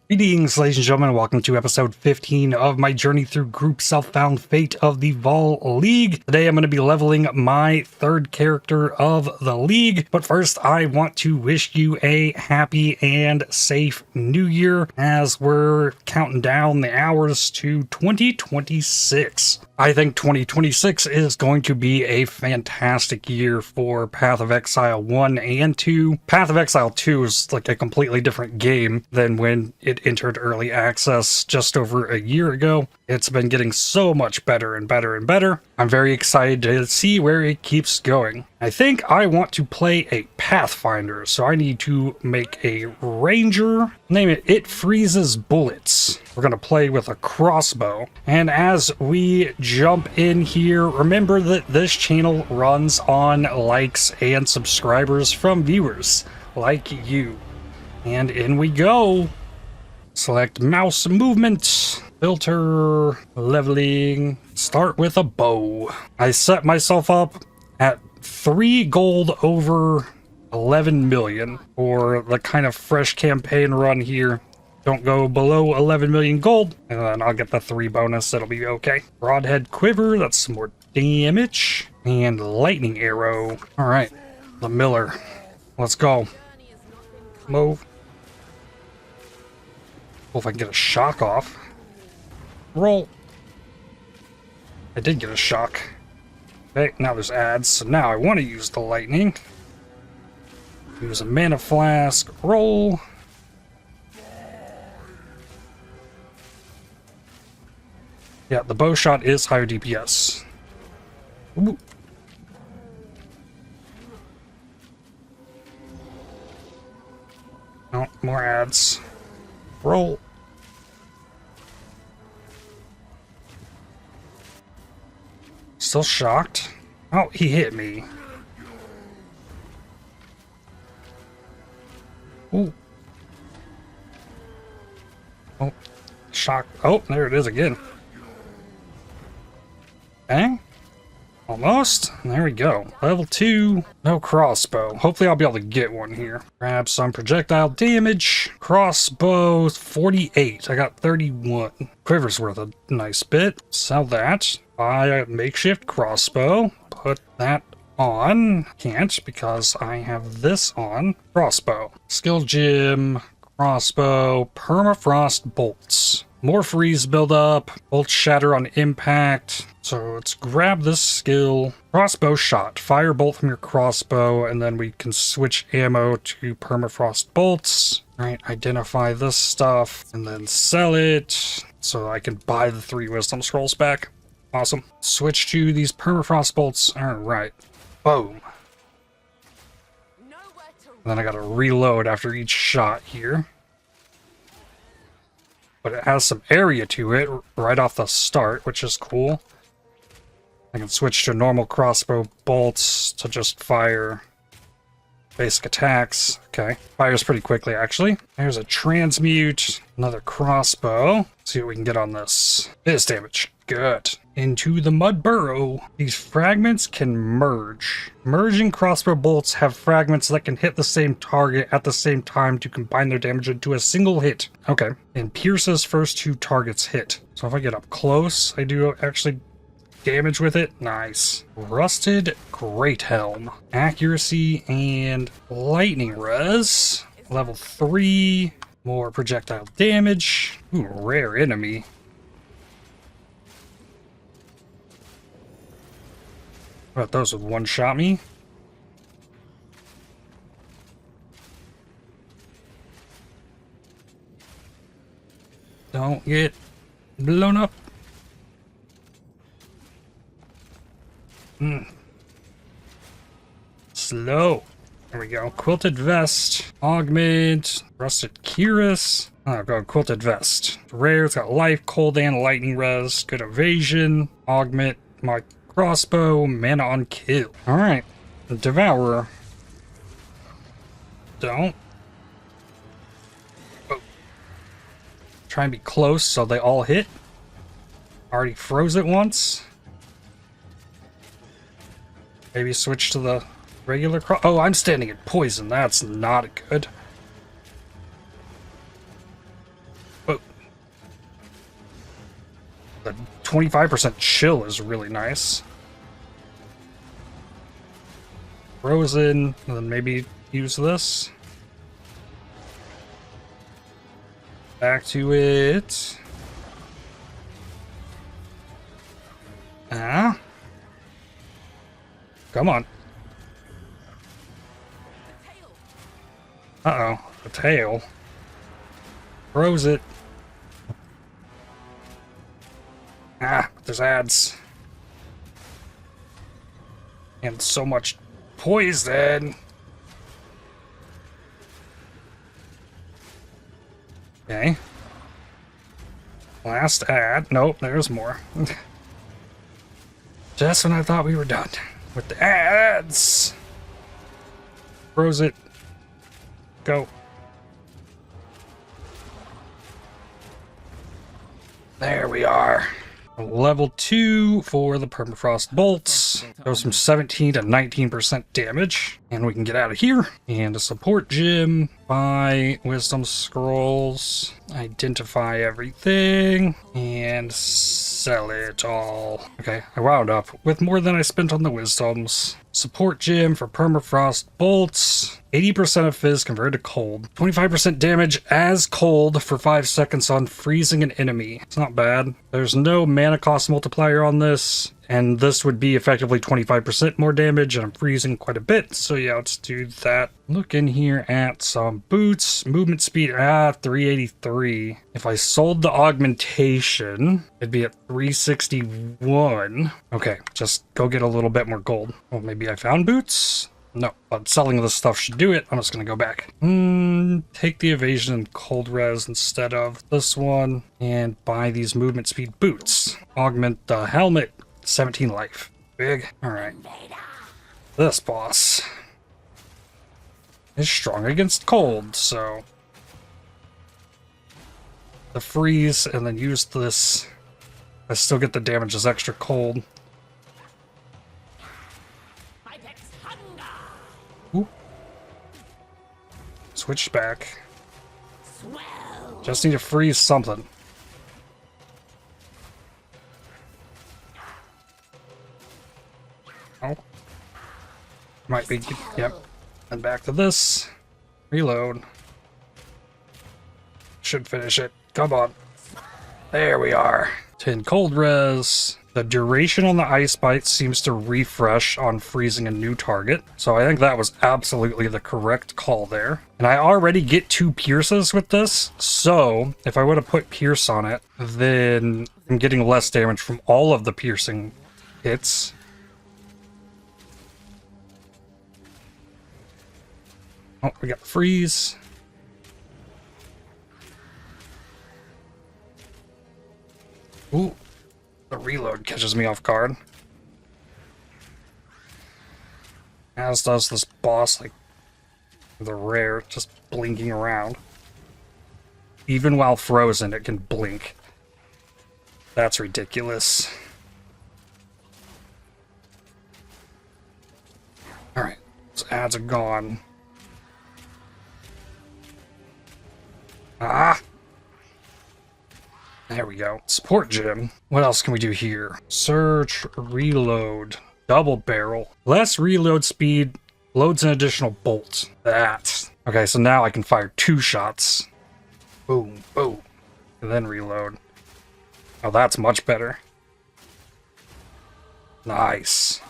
Greetings, ladies and gentlemen, welcome to episode 15 of my journey through Group Southbound Fate of the Vaal League. Today I'm going to be leveling my third character of the league, but first I want to wish you a happy and safe new year as we're counting down the hours to 2026. I think 2026 is going to be a fantastic year for Path of Exile 1 and 2. Path of Exile 2 is like a completely different game than when it entered early access just over a year ago. It's been getting so much better and better and better. I'm very excited to see where it keeps going. I think I want to play a Pathfinder, so I need to make a Ranger. Name it It Freezes Bullets. We're going to play with a Crossbow. And as we jump in here, remember that this channel runs on likes and subscribers from viewers like you. And in we go. Select mouse movement, filter, leveling, start with a bow. I set myself up at 3 gold over 11 million for the kind of fresh campaign run here. Don't go below 11 million gold, and then I'll get the 3 bonus. It'll be okay. Broadhead quiver, that's some more damage. And lightning arrow. All right, the Miller. Let's go. Move. Well, if I can get a shock off. Roll. I did get a shock. Okay, now there's ads, so now I want to use the lightning. Use a mana flask. Roll. Yeah, the bow shot is higher DPS. Ooh. Oh, more ads. Roll. Still shocked. Oh, he hit me. Ooh. Oh, shock. Oh, there it is again. Okay. Almost. There we go. Level 2. No crossbow. Hopefully I'll be able to get one here. Grab some projectile damage. Crossbow 48. I got 31. Quiver's worth a nice bit. Sell that. Buy a makeshift crossbow. Put that on. Can't because I have this on. Crossbow. Skill gem. Crossbow. Permafrost bolts. More freeze buildup. Bolts shatter on impact. So let's grab this skill. Crossbow shot. Firebolt from your crossbow, and then we can switch ammo to permafrost bolts. Alright, identify this stuff, and then sell it, so I can buy the 3 wisdom scrolls back. Awesome. Switch to these permafrost bolts. Alright. Boom. And then I gotta reload after each shot here. But it has some area to it right off the start, which is cool. I can switch to normal crossbow bolts to just fire basic attacks. Okay, fires pretty quickly actually. There's a transmute, another crossbow. Let's see what we can get on this. This damage. Good. Into the mud burrow. These fragments can merge. Merging crossbow bolts have fragments that can hit the same target at the same time to combine their damage into a single hit. Okay. And pierces first 2 targets hit. So if I get up close, I do actually damage with it. Nice. Rusted Great Helm. Accuracy and lightning res. Level 3. More projectile damage. Ooh, rare enemy. What, those would one-shot me? Don't get blown up. Slow. There we go. Quilted vest. Augment. Rusted cuirass. Oh, go quilted vest. Rare. It's got life, cold, and lightning res. Good evasion. Augment my crossbow. Mana on kill. Alright. Devourer. Don't. Oh. Try and be close so they all hit. Already froze it once. Maybe switch to the regular cross. Oh, I'm standing in poison. That's not good. The 25% chill is really nice. Frozen, and then maybe use this. Back to it. Ah. Come on. Uh-oh. The tail. Froze it. Ah, there's ads. And so much poison. Okay. Last ad. Nope, there's more. Just when I thought we were done with the ads. Froze it. Go. There we are. Level 2 for the Permafrost bolts. Goes from 17 to 19% damage. And we can get out of here. And a support gym. Buy wisdom scrolls. Identify everything. And sell it all. Okay, I wound up with more than I spent on the wisdoms. Support gym for Permafrost bolts. 80% of fizz converted to cold. 25% damage as cold for 5 seconds on freezing an enemy. It's not bad. There's no mana cost multiplier on this. And this would be effectively 25% more damage, and I'm freezing quite a bit. So yeah, let's do that. Look in here at some boots. Movement speed, 383. If I sold the augmentation, it'd be at 361. Okay, just go get a little bit more gold. Well, maybe I found boots? No, but selling this stuff should do it. I'm just gonna go back. Take the evasion and cold res instead of this one, and buy these movement speed boots. Augment the helmet. 17 life. Big. Alright. This boss is strong against cold, so the freeze and then use this. I still get the damage as extra cold. Oop. Switch back. Just need to freeze something. Oh. Might be, yep. And back to this. Reload. Should finish it. Come on. There we are. 10 cold res. The duration on the ice bite seems to refresh on freezing a new target. So I think that was absolutely the correct call there. And I already get 2 pierces with this. So if I would have put pierce on it, then I'm getting less damage from all of the piercing hits. Oh, we got freeze. Ooh, the reload catches me off guard. As does this boss, like the rare, just blinking around. Even while frozen, it can blink. That's ridiculous. Alright, those ads are gone. Ah! There we go. Support gym. What else can we do here? Search, reload, double barrel. Less reload speed, loads an additional bolt. That. Okay, so now I can fire 2 shots. Boom, boom. And then reload. Oh, that's much better. Nice.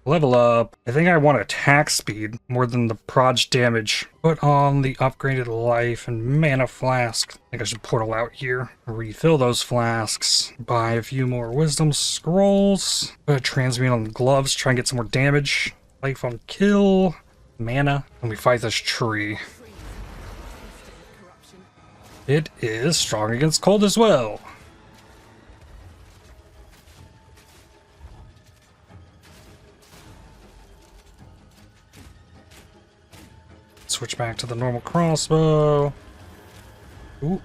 Level up. I think I want attack speed more than the proj damage. Put on the upgraded life and mana flask. I think I should portal out here. Refill those flasks. Buy a few more wisdom scrolls. Put a transmute on the gloves. Try and get some more damage. Life on kill. Mana. And we fight this tree. It is strong against cold as well. Switch back to the normal crossbow. Ooh.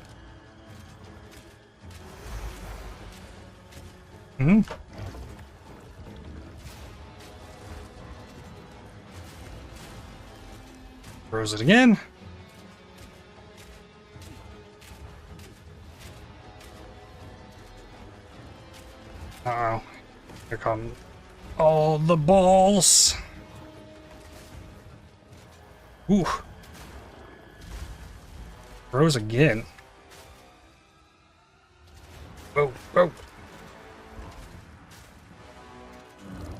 Throws it again. Uh-oh. Here come all the balls. Ooh. Froze again. Whoa, whoa.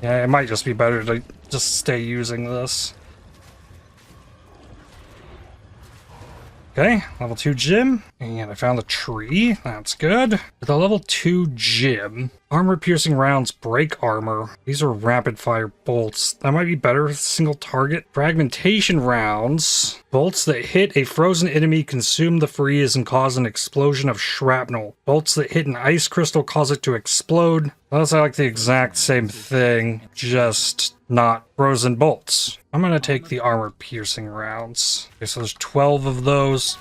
Yeah, it might just be better to just stay using this. Okay, level 2 gym. And I found a tree. That's good. With a level 2 gym, armor-piercing rounds break armor. These are rapid-fire bolts. That might be better with single target. Fragmentation rounds. Bolts that hit a frozen enemy consume the freeze and cause an explosion of shrapnel. Bolts that hit an ice crystal cause it to explode. Those are like the exact same thing, just not frozen bolts. I'm gonna take the armor-piercing rounds. Okay, so there's 12 of those.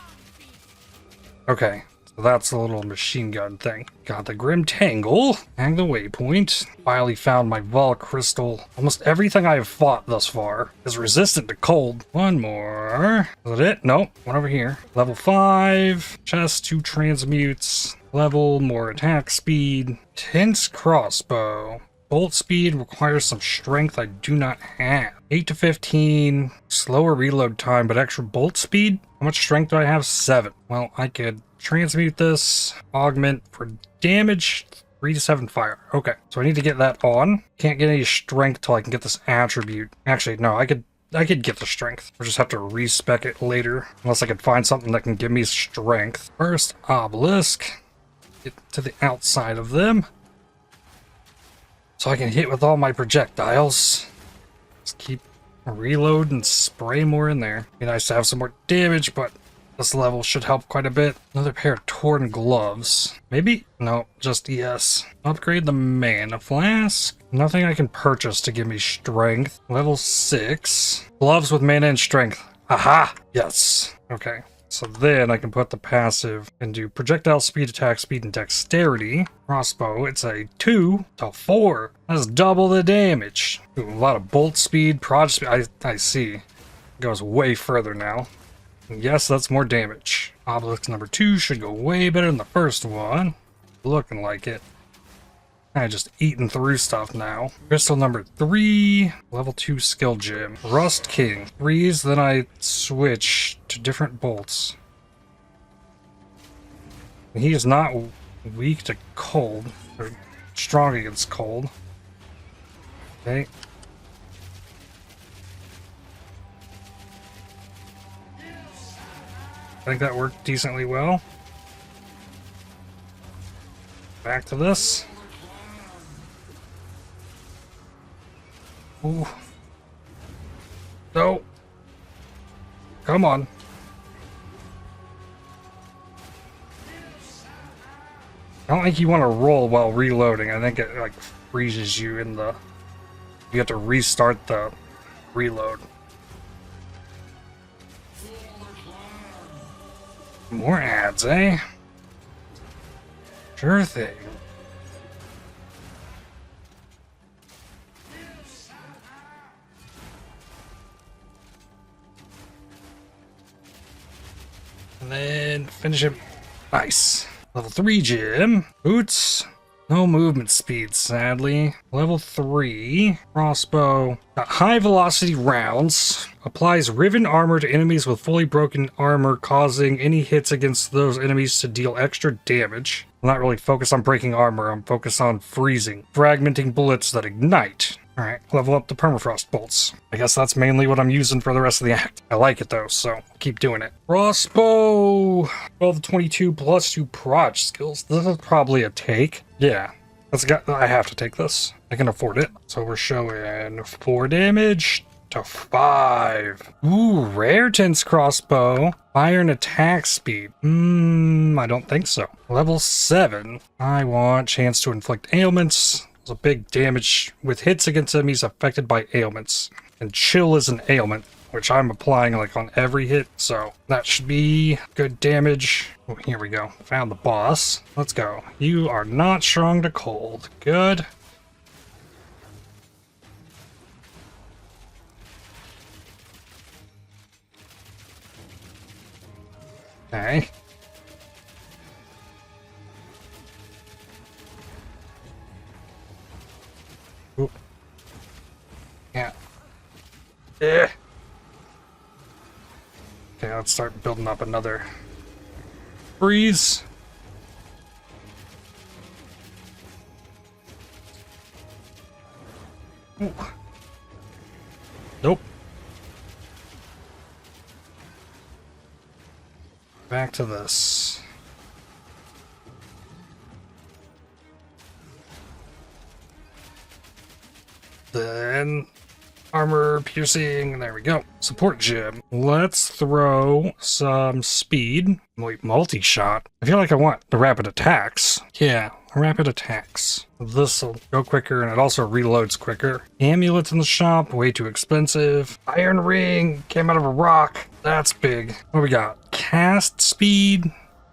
Okay, so that's the little machine gun thing. Got the Grim Tangle, and the waypoint. Finally found my Vaal crystal. Almost everything I have fought thus far is resistant to cold. One more. Is that it? Nope. One over here. Level 5. Chest, 2 transmutes. Level, more attack speed. Tense crossbow. Bolt speed requires some strength I do not have. 8 to 15. Slower reload time, but extra bolt speed? How much strength do I have? 7. Well, I could transmute this. Augment for damage. 3 to 7 fire. Okay, so I need to get that on. Can't get any strength till I can get this attribute. Actually, no, I could get the strength. I'll just have to respec it later. Unless I could find something that can give me strength. First, obelisk. Get to the outside of them. So I can hit with all my projectiles. Just keep reload and spray more in there. Be nice to have some more damage, but this level should help quite a bit. Another pair of torn gloves. Maybe? No, just yes. Upgrade the mana flask. Nothing I can purchase to give me strength. Level 6. Gloves with mana and strength. Aha! Yes. Okay. So then I can put the passive and do projectile speed, attack speed, and dexterity. Crossbow, it's a 2 to 4. That's double the damage. Ooh, a lot of bolt speed, prod speed. I see. It goes way further now. And yes, that's more damage. Obelisk number 2 should go way better than the first one. Looking like it. I'm just eating through stuff now. Crystal number 3, level 2 skill gem. Rust King. 3s, then I switch to different bolts. He is not weak to cold, or strong against cold. Okay. I think that worked decently well. Back to this. Ooh. No. Come on. I don't think you want to roll while reloading. I think it like freezes you in the... You have to restart the reload. More ads, eh? Sure thing. And then finish him. Nice. Level 3 gym. Boots. No movement speed, sadly. Level 3. Crossbow. Got high velocity rounds. Applies riven armor to enemies with fully broken armor, causing any hits against those enemies to deal extra damage. I'm not really focused on breaking armor. I'm focused on freezing. Fragmenting bullets that ignite. Alright, level up the Permafrost bolts. I guess that's mainly what I'm using for the rest of the act. I like it though, so keep doing it. Crossbow! 12 to 22 plus 2 proj skills. This is probably a take. Yeah, I have to take this. I can afford it. So we're showing 4 damage to 5. Ooh, rare tense crossbow. Fire and attack speed. I don't think so. Level 7. I want chance to inflict ailments. A big damage with hits against enemies affected by ailments. And chill is an ailment, which I'm applying like on every hit, so that should be good damage. Oh, here we go. Found the boss. Let's go. You are not strong to cold. Good. Okay. Ooh. Yeah. Yeah. Okay, let's start building up another freeze. Ooh. Nope. Back to this. Then armor piercing, there we go. Support gem. Let's throw some speed. Wait, multi-shot. I feel like I want the rapid attacks. Yeah, rapid attacks. This'll go quicker and it also reloads quicker. Amulets in the shop, way too expensive. Iron ring came out of a rock. That's big. What we got? Cast speed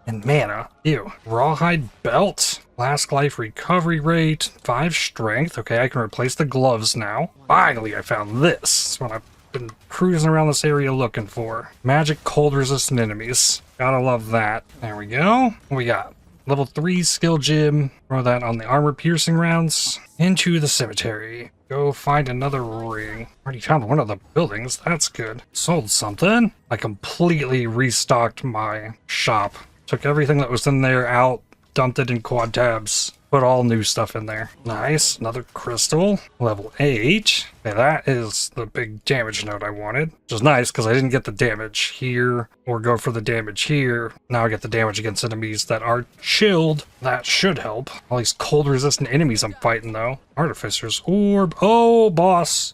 and mana. Ew. Rawhide belt. Last life recovery rate. 5 strength. Okay, I can replace the gloves now. Finally, I found this. That's what I've been cruising around this area looking for. Magic cold resistant enemies. Gotta love that. There we go. What we got? Level 3 skill gem. Throw that on the armor piercing rounds. Into the cemetery. Go find another ring. Already found one of the buildings. That's good. Sold something. I completely restocked my shop. Took everything that was in there out. Dumped it in quad tabs. Put all new stuff in there. Nice. Another crystal. Level 8. Okay, that is the big damage note I wanted. Which is nice because I didn't get the damage here or go for the damage here. Now I get the damage against enemies that are chilled. That should help. All these cold resistant enemies I'm fighting though. Artificer's orb. Oh, boss.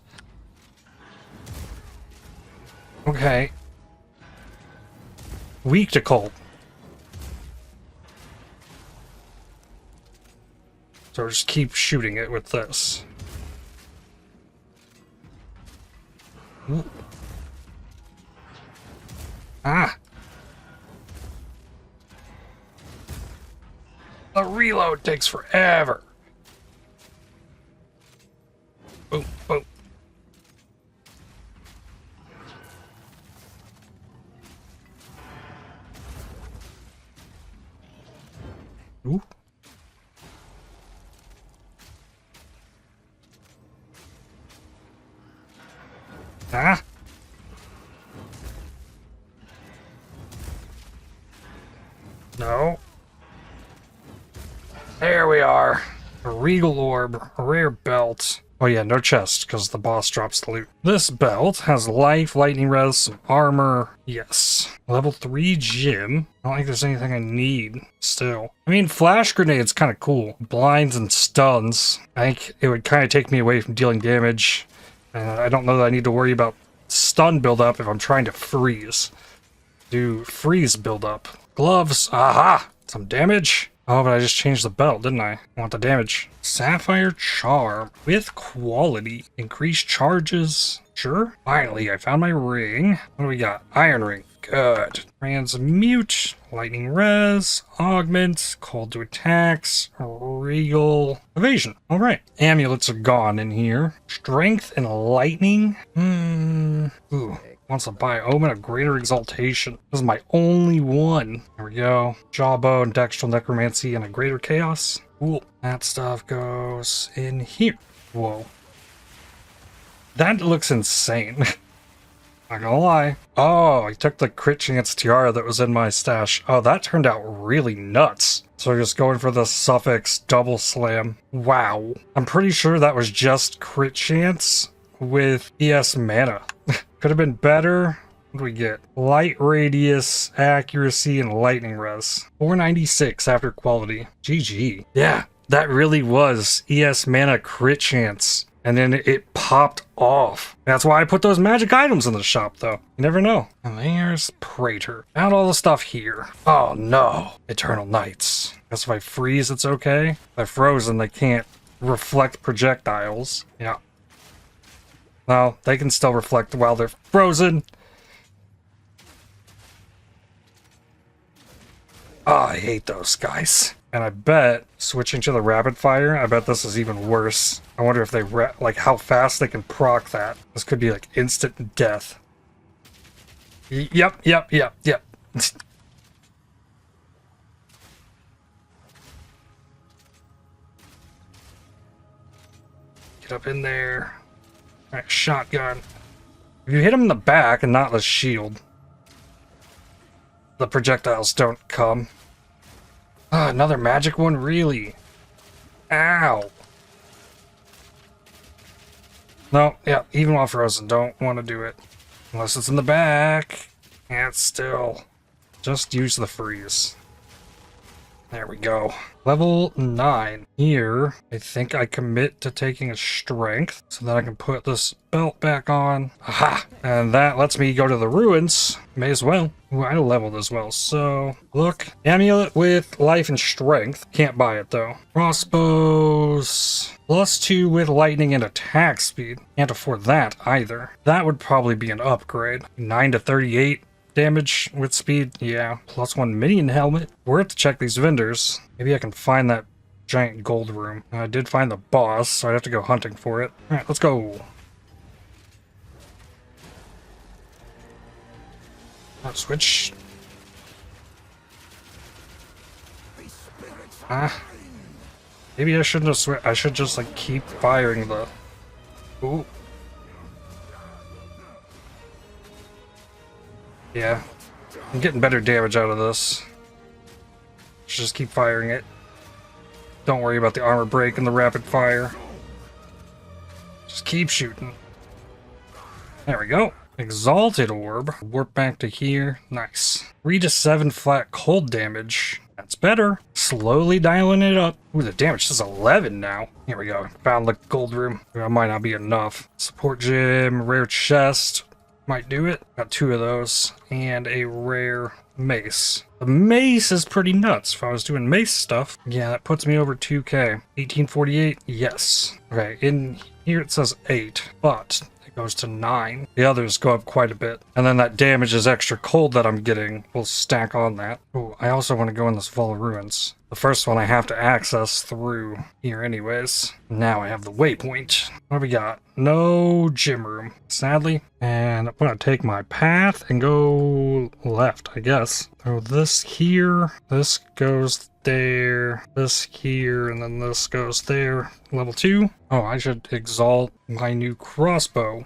Okay. Weak to cold. So just keep shooting it with this. Ooh. Ah! The reload takes forever. Boom, boom. Ooh. Ah. No. There we are. A regal orb, a rare belt. Oh yeah, no chest, because the boss drops the loot. This belt has life, lightning res, some armor. Yes. Level 3 gym. I don't think there's anything I need still. I mean, flash grenades kind of cool. Blinds and stuns. I think it would kind of take me away from dealing damage. I don't know that I need to worry about stun buildup if I'm trying to freeze. Do freeze buildup. Gloves. Aha! Some damage. Oh, but I just changed the belt, didn't I? I want the damage. Sapphire charm with quality. Increased charges. Sure. Finally, I found my ring. What do we got? Iron ring. Good. Transmute. Lightning res. Augment. Cold to attacks. Regal. Evasion. Alright. Amulets are gone in here. Strength and lightning. Ooh. Wants to buy Omen of Greater Exaltation. This is my only one. There we go. Jawbone, Dextral Necromancy, and a Greater Chaos. Cool. That stuff goes in here. Whoa. That looks insane. Not gonna lie. Oh, I took the crit chance tiara that was in my stash. Oh, that turned out really nuts. So just going for the suffix double slam. Wow. I'm pretty sure that was just crit chance with ES mana. Could have been better. What do we get? Light radius, accuracy, and lightning res. 496 after quality. GG. Yeah, that really was ES mana crit chance. And then it popped off. That's why I put those magic items in the shop, though. You never know. And there's Praetor. Found all the stuff here. Oh, no. Eternal Nights. Guess if I freeze, it's okay. If I frozen, they can't reflect projectiles. Yeah. Well, they can still reflect while they're frozen. Oh, I hate those guys. And I bet, switching to the rapid fire, I bet this is even worse. I wonder if they, like, how fast they can proc that. This could be, like, instant death. Yep. Get Get up in there. Alright, shotgun. If you hit him in the back and not the shield, the projectiles don't come. Ah, another magic one? Really? Ow. No, yeah, even while frozen, don't want to do it. Unless it's in the back. And still, just use the freeze. There we go. Level 9. Here, I think I commit to taking a strength so that I can put this belt back on. Aha! And that lets me go to the ruins. May as well. Ooh, I leveled as well. So, look. Amulet with life and strength. Can't buy it though. Crossbows. +2 with lightning and attack speed. Can't afford that either. That would probably be an upgrade. 9 to 38. Damage with speed, yeah. +1 minion helmet. We're have to check these vendors. Maybe I can find that giant gold room. I did find the boss, so I'd have to go hunting for it. Alright, let's go. Switch. Maybe I shouldn't have switched. I should just like keep firing the... Ooh. Yeah, I'm getting better damage out of this. Should just keep firing it. Don't worry about the armor break and the rapid fire. Just keep shooting. There we go. Exalted orb. Warp back to here. Nice. 3 to 7 flat cold damage. That's better. Slowly dialing it up. Ooh, the damage says 11 now. Here we go. Found the gold room. That might not be enough. Support gem, rare chest. Might do it. Got 2 of those. And a rare mace. The mace is pretty nuts. If I was doing mace stuff, yeah, that puts me over 2k. 1848, yes. Okay, in here it says 8, but it goes to 9. The others go up quite a bit. And then that damage is extra cold that I'm getting will stack on that. Oh, I also want to go in this Vaal ruins. The first one I have to access through here anyways. Now I have the waypoint. What do we got? No gym room, sadly. And I'm gonna take my path and go left, I guess. Throw this here. This goes there. This here, and then this goes there. Level 2. Oh, I should exalt my new crossbow.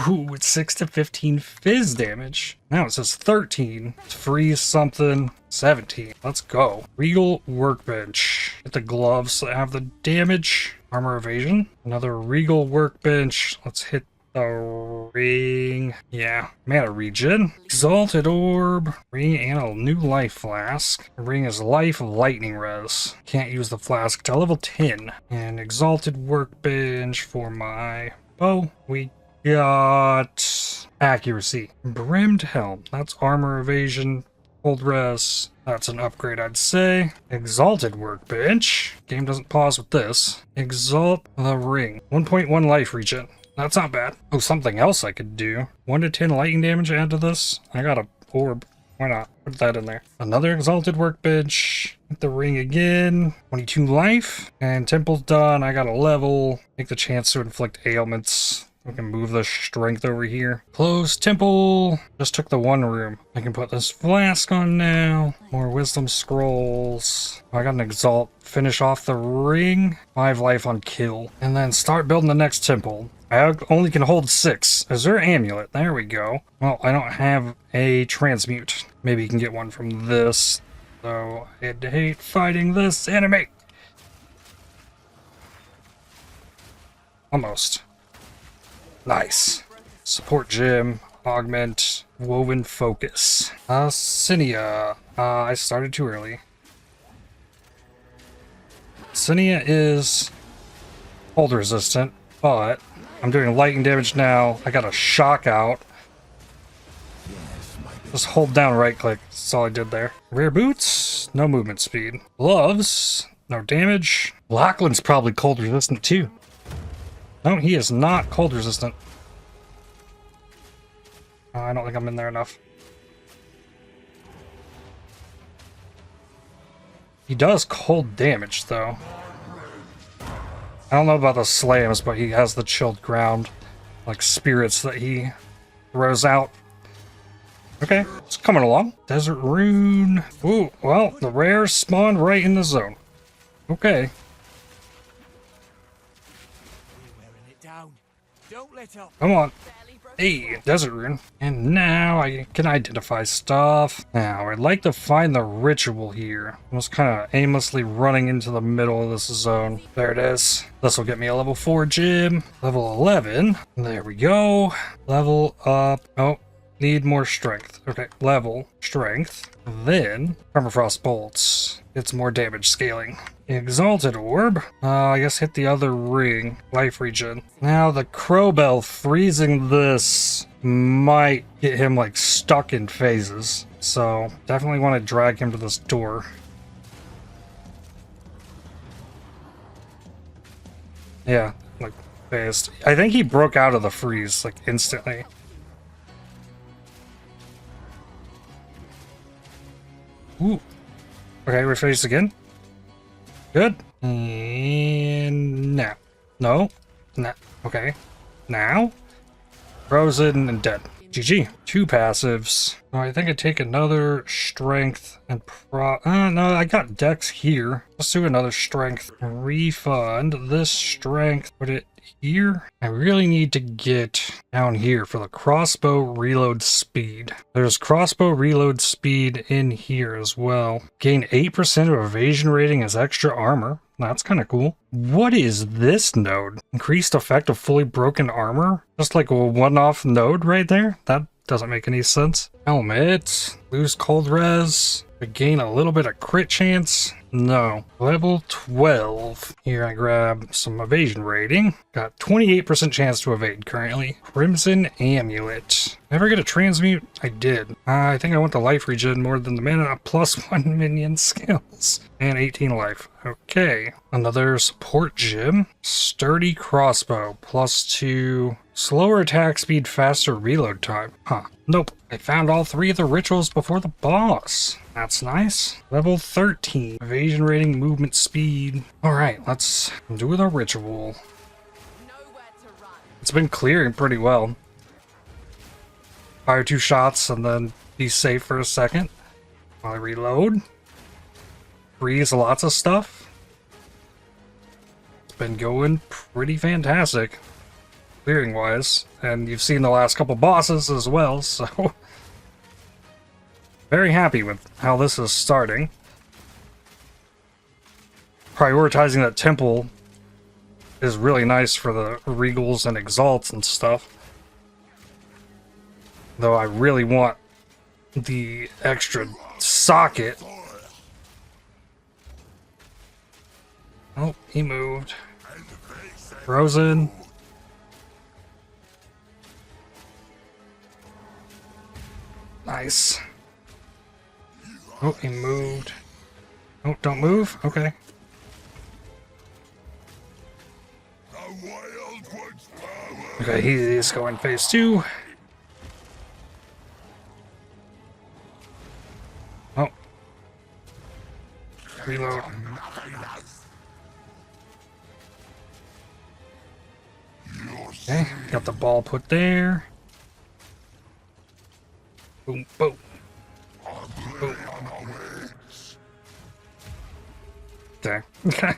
Ooh, it's 6 to 15 fizz damage. Now it says 13. Let's freeze something. 17. Let's go. Regal workbench. Get the gloves that have the damage. Armor evasion. Another regal workbench. Let's hit the ring. Yeah. Mana regen. Exalted orb. Ring and a new life flask. The ring is life lightning res. Can't use the flask till level 10. And exalted workbench for my bow. We got accuracy. Brimmed helm. That's armor evasion. Cold res. That's an upgrade, I'd say. Exalted workbench. Game doesn't pause with this. Exalt the ring. 1.1 life regen. That's not bad. Oh, something else I could do. 1 to 10 lightning damage add to this. I got a orb. Why not? Put that in there. Another exalted workbench. Hit the ring again. 22 life. And temple's done. I got a level. Take the chance to inflict ailments. We can move the strength over here. Close temple. Just took the one room. I can put this flask on now. More wisdom scrolls. I got an exalt. Finish off the ring. 5 life on kill. And then start building the next temple. I only can hold 6. Is there an amulet? There we go. Well, I don't have a transmute. Maybe you can get one from this. So I'd hate fighting this enemy. Almost. Nice. Support gem, augment, woven focus. Cinia. I started too early. Cinia is cold resistant, but I'm doing lightning damage now. I got a shock out. Just hold down right click. That's all I did there. Rare boots, no movement speed. Gloves, no damage. Lachlan's probably cold resistant too. No, he is not cold resistant. I don't think I'm in there enough. He does cold damage, though. I don't know about the slams, but he has the chilled ground, like spirits that he throws out. Okay, it's coming along. Desert rune. Ooh, well, the rares spawned right in the zone. Okay. Come on. Hey, desert rune. And now I can identify stuff. Now, I'd like to find the ritual here. I was kind of aimlessly running into the middle of this zone. There it is. This will get me a level 4 gym. Level 11. There we go. Level up. Oh, need more strength. Okay, level strength. Then, Permafrost bolts. It's more damage scaling. Exalted orb. I guess hit the other ring. Life regen. Now the Crowbell freezing this might get him like stuck in phases. So definitely want to drag him to this door. Yeah, like phased. I think he broke out of the freeze like instantly. Ooh. Okay, we're phased again. Good. And now. No. No. Okay. Now. Frozen and dead. GG. 2 passives. Oh, I think I take another strength and no, I got dex here. Let's do another strength. Refund this strength. Put it here. I really need to get down here for the crossbow reload speed. There's crossbow reload speed in here as well. Gain 8% of evasion rating as extra armor. That's kind of cool. What is this node? Increased effect of fully broken armor? Just like a one-off node right there? That doesn't make any sense. Helmet. Lose cold res. Gain a little bit of crit chance. No. Level 12. Here I grab some evasion rating. Got 28% chance to evade currently. Crimson Amulet. Never get a transmute? I did. I think I want the life regen more than the mana +1 minion skills. And 18 life. Okay. Another support gem. Sturdy crossbow. +2. Slower attack speed, faster reload time. Huh. Nope. I found all 3 of the rituals before the boss. That's nice. Level 13. Evasion rating, movement speed. Alright, let's do the ritual. It's been clearing pretty well. Fire 2 shots and then be safe for a second while I reload. Freeze lots of stuff. It's been going pretty fantastic. Clearing wise, and you've seen the last couple bosses as well, so very happy with how this is starting. Prioritizing that temple is really nice for the regals and exalts and stuff, though I really want the extra socket. Oh, he moved. Frozen. Nice. Oh, he moved. Oh, don't move? Okay. Okay, he's going phase 2. Oh. Reload. Okay, got the ball put there. Boom, boom. Boom. There. Okay.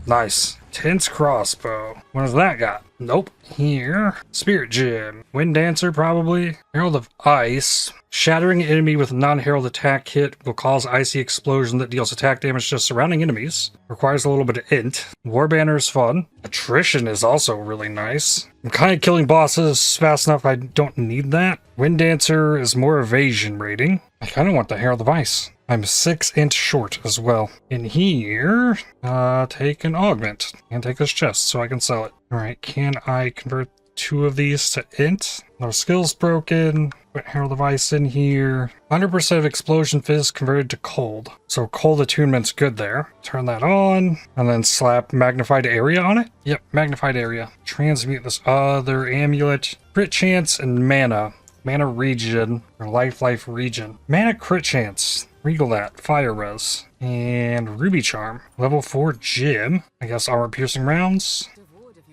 Nice. Tense crossbow. What has that got? Nope. Here. Spirit gem. Wind dancer, probably. Herald of ice. Shattering enemy with non-herald attack hit will cause icy explosion that deals attack damage to surrounding enemies. Requires a little bit of int. War banner is fun. Attrition is also really nice. I'm kind of killing bosses fast enough I don't need that. Wind dancer is more evasion rating. I kind of want the Herald of Ice. I'm 6 int short as well. In here, take an augment and take this chest so I can sell it. All right, can I convert 2 of these to int? No skills broken. Put Herald of Ice in here. 100% of explosion fizz converted to cold. So cold attunement's good there. Turn that on and then slap magnified area on it. Yep, magnified area. Transmute this other amulet. Crit chance and mana. Mana regen or life regen. Mana crit chance. Regal that. Fire res. And ruby charm. Level 4 gem. I guess armor piercing rounds.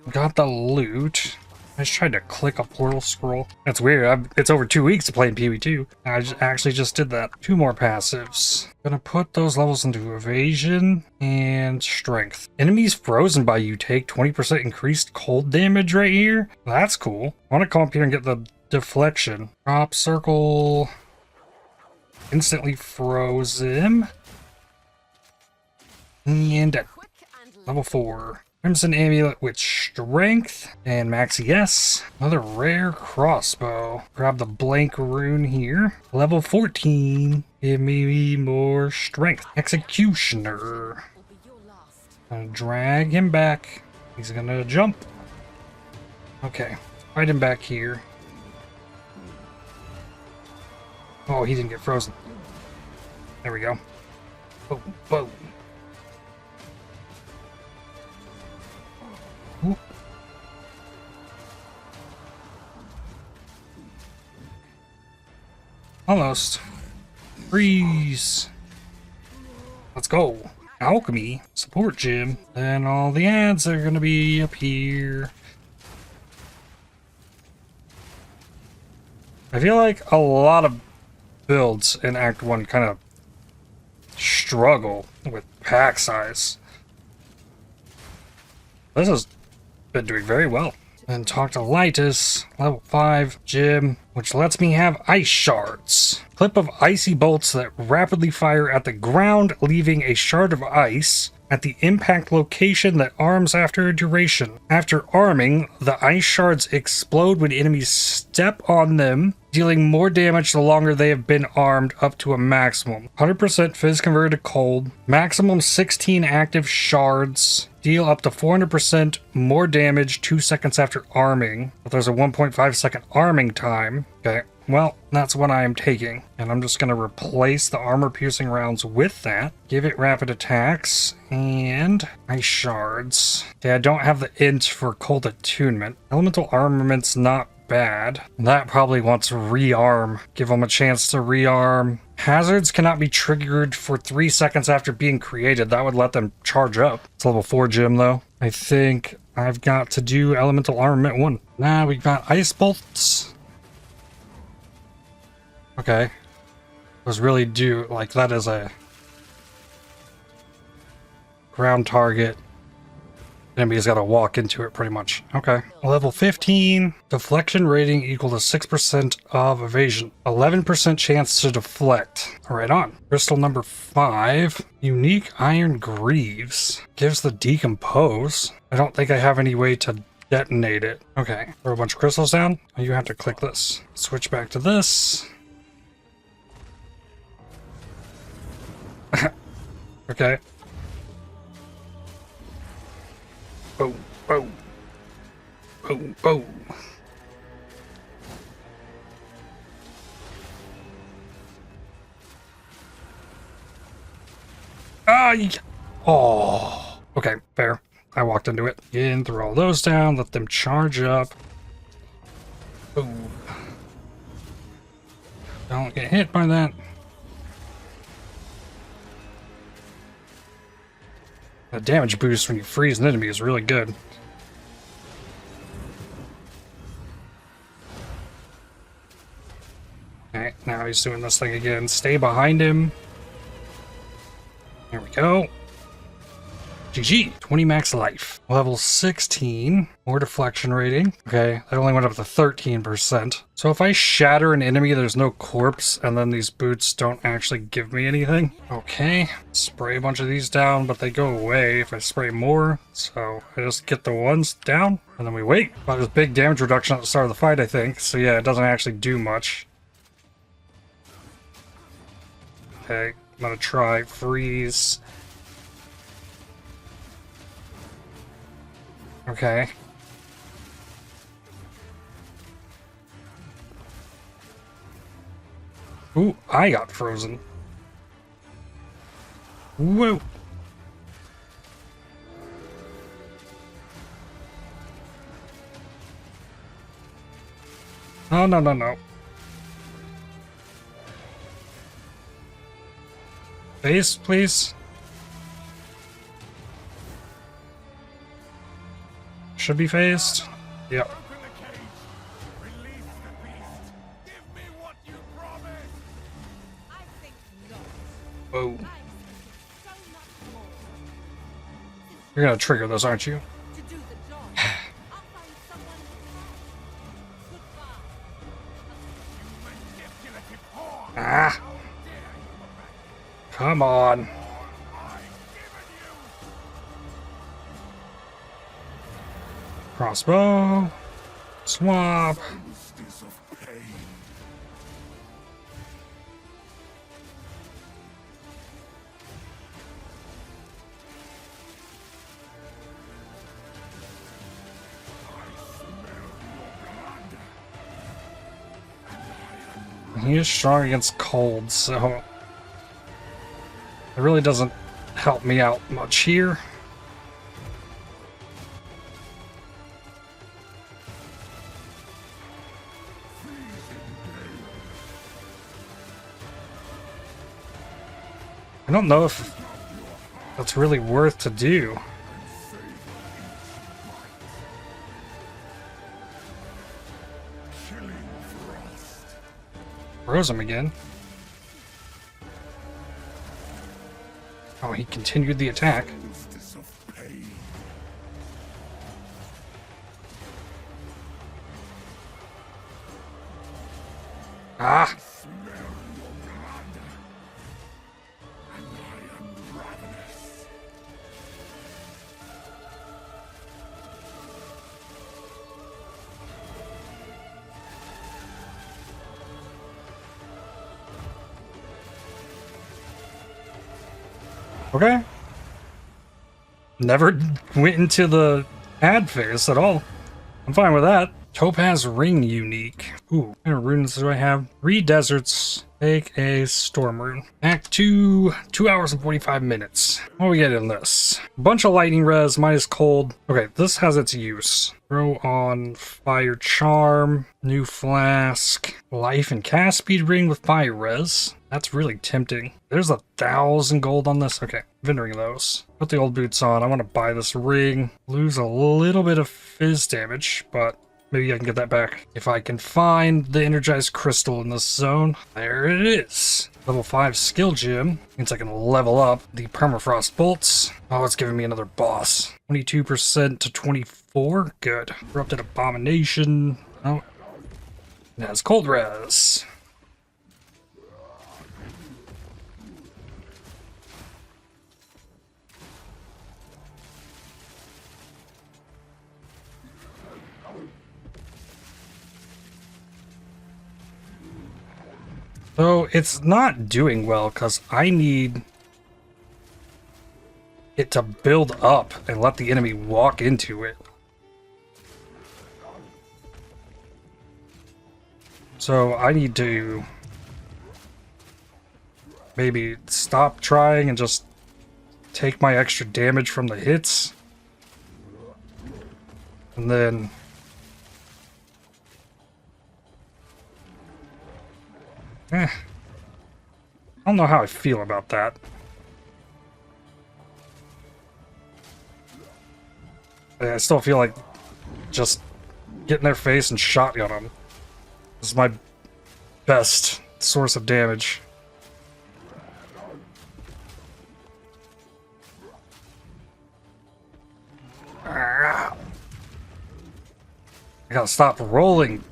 Got the loot. I just tried to click a portal scroll. That's weird. It's over 2 weeks to play in PoE2. Actually just did that. 2 more passives. Gonna put those levels into evasion and strength. Enemies frozen by you take 20% increased cold damage right here. That's cool. I want to come up here and get the deflection. Drop circle. Instantly froze him. And level 4. Crimson Amulet with Strength and Max ES. Another rare crossbow. Grab the blank rune here. Level 14. Give me more strength. Executioner. Gonna drag him back. He's gonna jump. Okay. Fight him back here. Oh, he didn't get frozen. There we go. Boom, boom. Ooh. Almost. Freeze. Let's go. Alchemy. Support gym. Then all the ads are gonna be up here. I feel like a lot of builds in Act 1 kind of struggle with pack size. This has been doing very well. Then talk to Lytus, level 5, gym, which lets me have ice shards. Clip of icy bolts that rapidly fire at the ground, leaving a shard of ice at the impact location that arms after a duration. After arming, the ice shards explode when enemies step on them, dealing more damage the longer they have been armed up to a maximum. 100% fizz converted to cold, maximum 16 active shards, deal up to 400% more damage 2 seconds after arming, but there's a 1.5 second arming time. Okay, well, that's what I am taking, and I'm just going to replace the armor-piercing rounds with that, give it rapid attacks, and ice shards. Okay, I don't have the int for cold attunement. Elemental armament's not bad. That probably wants rearm. Give them a chance to rearm. Hazards cannot be triggered for 3 seconds after being created. That would let them charge up. It's level 4 gym though. I think I've got to do elemental armament 1. Now we've got ice bolts. Okay. Those really do, like, that is a ground target. Enemy's got to walk into it pretty much. Okay. Level 15. Deflection rating equal to 6% of evasion. 11% chance to deflect. Right on. Crystal number 5. Unique iron greaves. Gives the decompose. I don't think I have any way to detonate it. Okay. Throw a bunch of crystals down. You have to click this. Switch back to this. Okay. Boom, boom. Boom, boom. Oh. Okay, fair. I walked into it. Again, throw all those down, let them charge up. Boom. Don't get hit by that. The damage boost when you freeze an enemy is really good. Alright, now he's doing this thing again. Stay behind him. There we go. GG. 20 max life. Level 16. More deflection rating. Okay, that only went up to 13%. So if I shatter an enemy, there's no corpse, and then these boots don't actually give me anything. Okay, spray a bunch of these down, but they go away if I spray more. So I just get the ones down, and then we wait. Well, there's big damage reduction at the start of the fight, I think. So yeah, it doesn't actually do much. Okay, I'm gonna try freeze. Okay. Ooh, I got frozen. Whoa. Oh, no, no, no. Base, please. Should be phased. Yep. Ooh. You're gonna trigger those, aren't you? Ah! Come on. Crossbow. Swap. He is strong against cold, so it really doesn't help me out much here. I don't know if that's really worth to do. Froze him again. Oh, he continued the attack. Ah! Okay. Never went into the ad phase at all. I'm fine with that. Topaz Ring unique. Ooh, what kind of runes do I have? 3 deserts. Take a storm rune. Act 2, 2 hours and 45 minutes. What do we get in this? A bunch of lightning res, minus cold. Okay, this has its use. Throw on fire charm, new flask, life and cast speed ring with fire res. That's really tempting. There's 1,000 gold on this. Okay, vendoring those. Put the old boots on. I want to buy this ring. Lose a little bit of fizz damage, but maybe I can get that back if I can find the energized crystal in this zone. There it is. Level 5 skill gem. Means I can level up the Permafrost bolts. Oh, it's giving me another boss. 22% to 24. Good. Corrupted abomination. Oh. It has cold res. So it's not doing well because I need it to build up and let the enemy walk into it. So I need to maybe stop trying and just take my extra damage from the hits. And then I don't know how I feel about that. I still feel like just get in their face and shotgun them. This is my best source of damage. I gotta stop rolling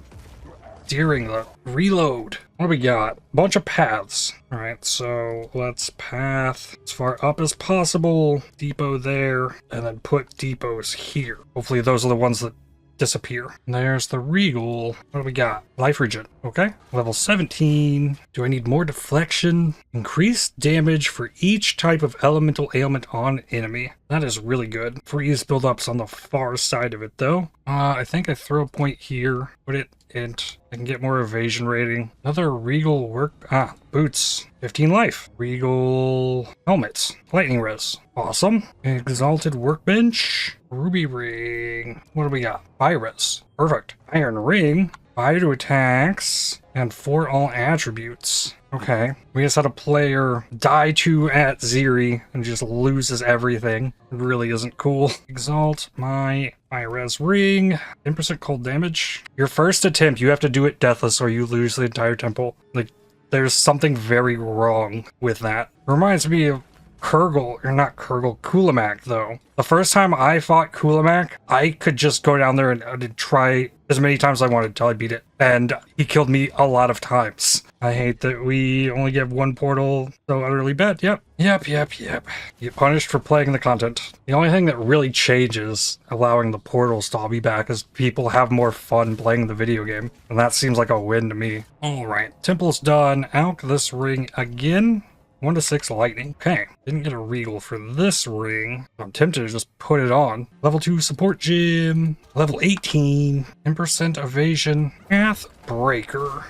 during the reload. What do we got? Bunch of paths. Alright, so let's path as far up as possible. Depot there, and then put depots here. Hopefully those are the ones that disappear. There's the Regal. What do we got? Life regen. Okay. Level 17. Do I need more deflection? Increased damage for each type of elemental ailment on enemy. That is really good. Freeze buildups on the far side of it though. I think I throw a point here. Put it int. I can get more evasion rating. Another Regal work. Boots. 15 life. Regal helmets. Lightning res. Awesome. Exalted workbench. Ruby ring. What do we got? Fire res. Perfect. Iron ring. Fire to attacks. And for all attributes. Okay. We just had a player die to at Ziri and just loses everything. It really isn't cool. Exalt my fire res ring. 10% cold damage. Your first attempt, you have to do it deathless or you lose the entire temple. Like, there's something very wrong with that. Reminds me of Kulimak, though. The first time I fought Kulimak, I could just go down there and try as many times as I wanted until I beat it. And he killed me a lot of times. I hate that we only get one portal so utterly bad. Yep. Get punished for playing the content. The only thing that really changes allowing the portals to all be back is people have more fun playing the video game. And that seems like a win to me. Alright, temple's done. Out this ring again. 1 to 6 lightning. Okay, didn't get a regal for this ring. I'm tempted to just put it on. Level 2 support gym. Level 18. 10% evasion. Path breaker.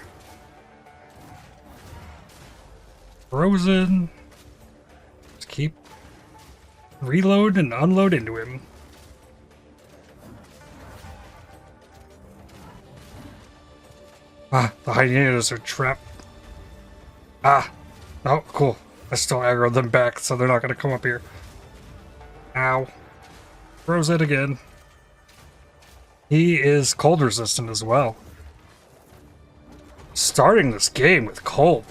Frozen. Let's keep reload and unload into him. Ah, the hyenas are trapped. Ah. Oh, cool. I still aggroed them back, so they're not going to come up here. Ow. Throws it again. He is cold resistant as well. Starting this game with cold.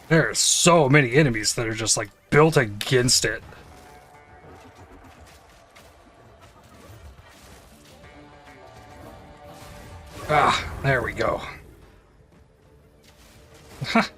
There are so many enemies that are just like built against it. Ah, there we go. Ha!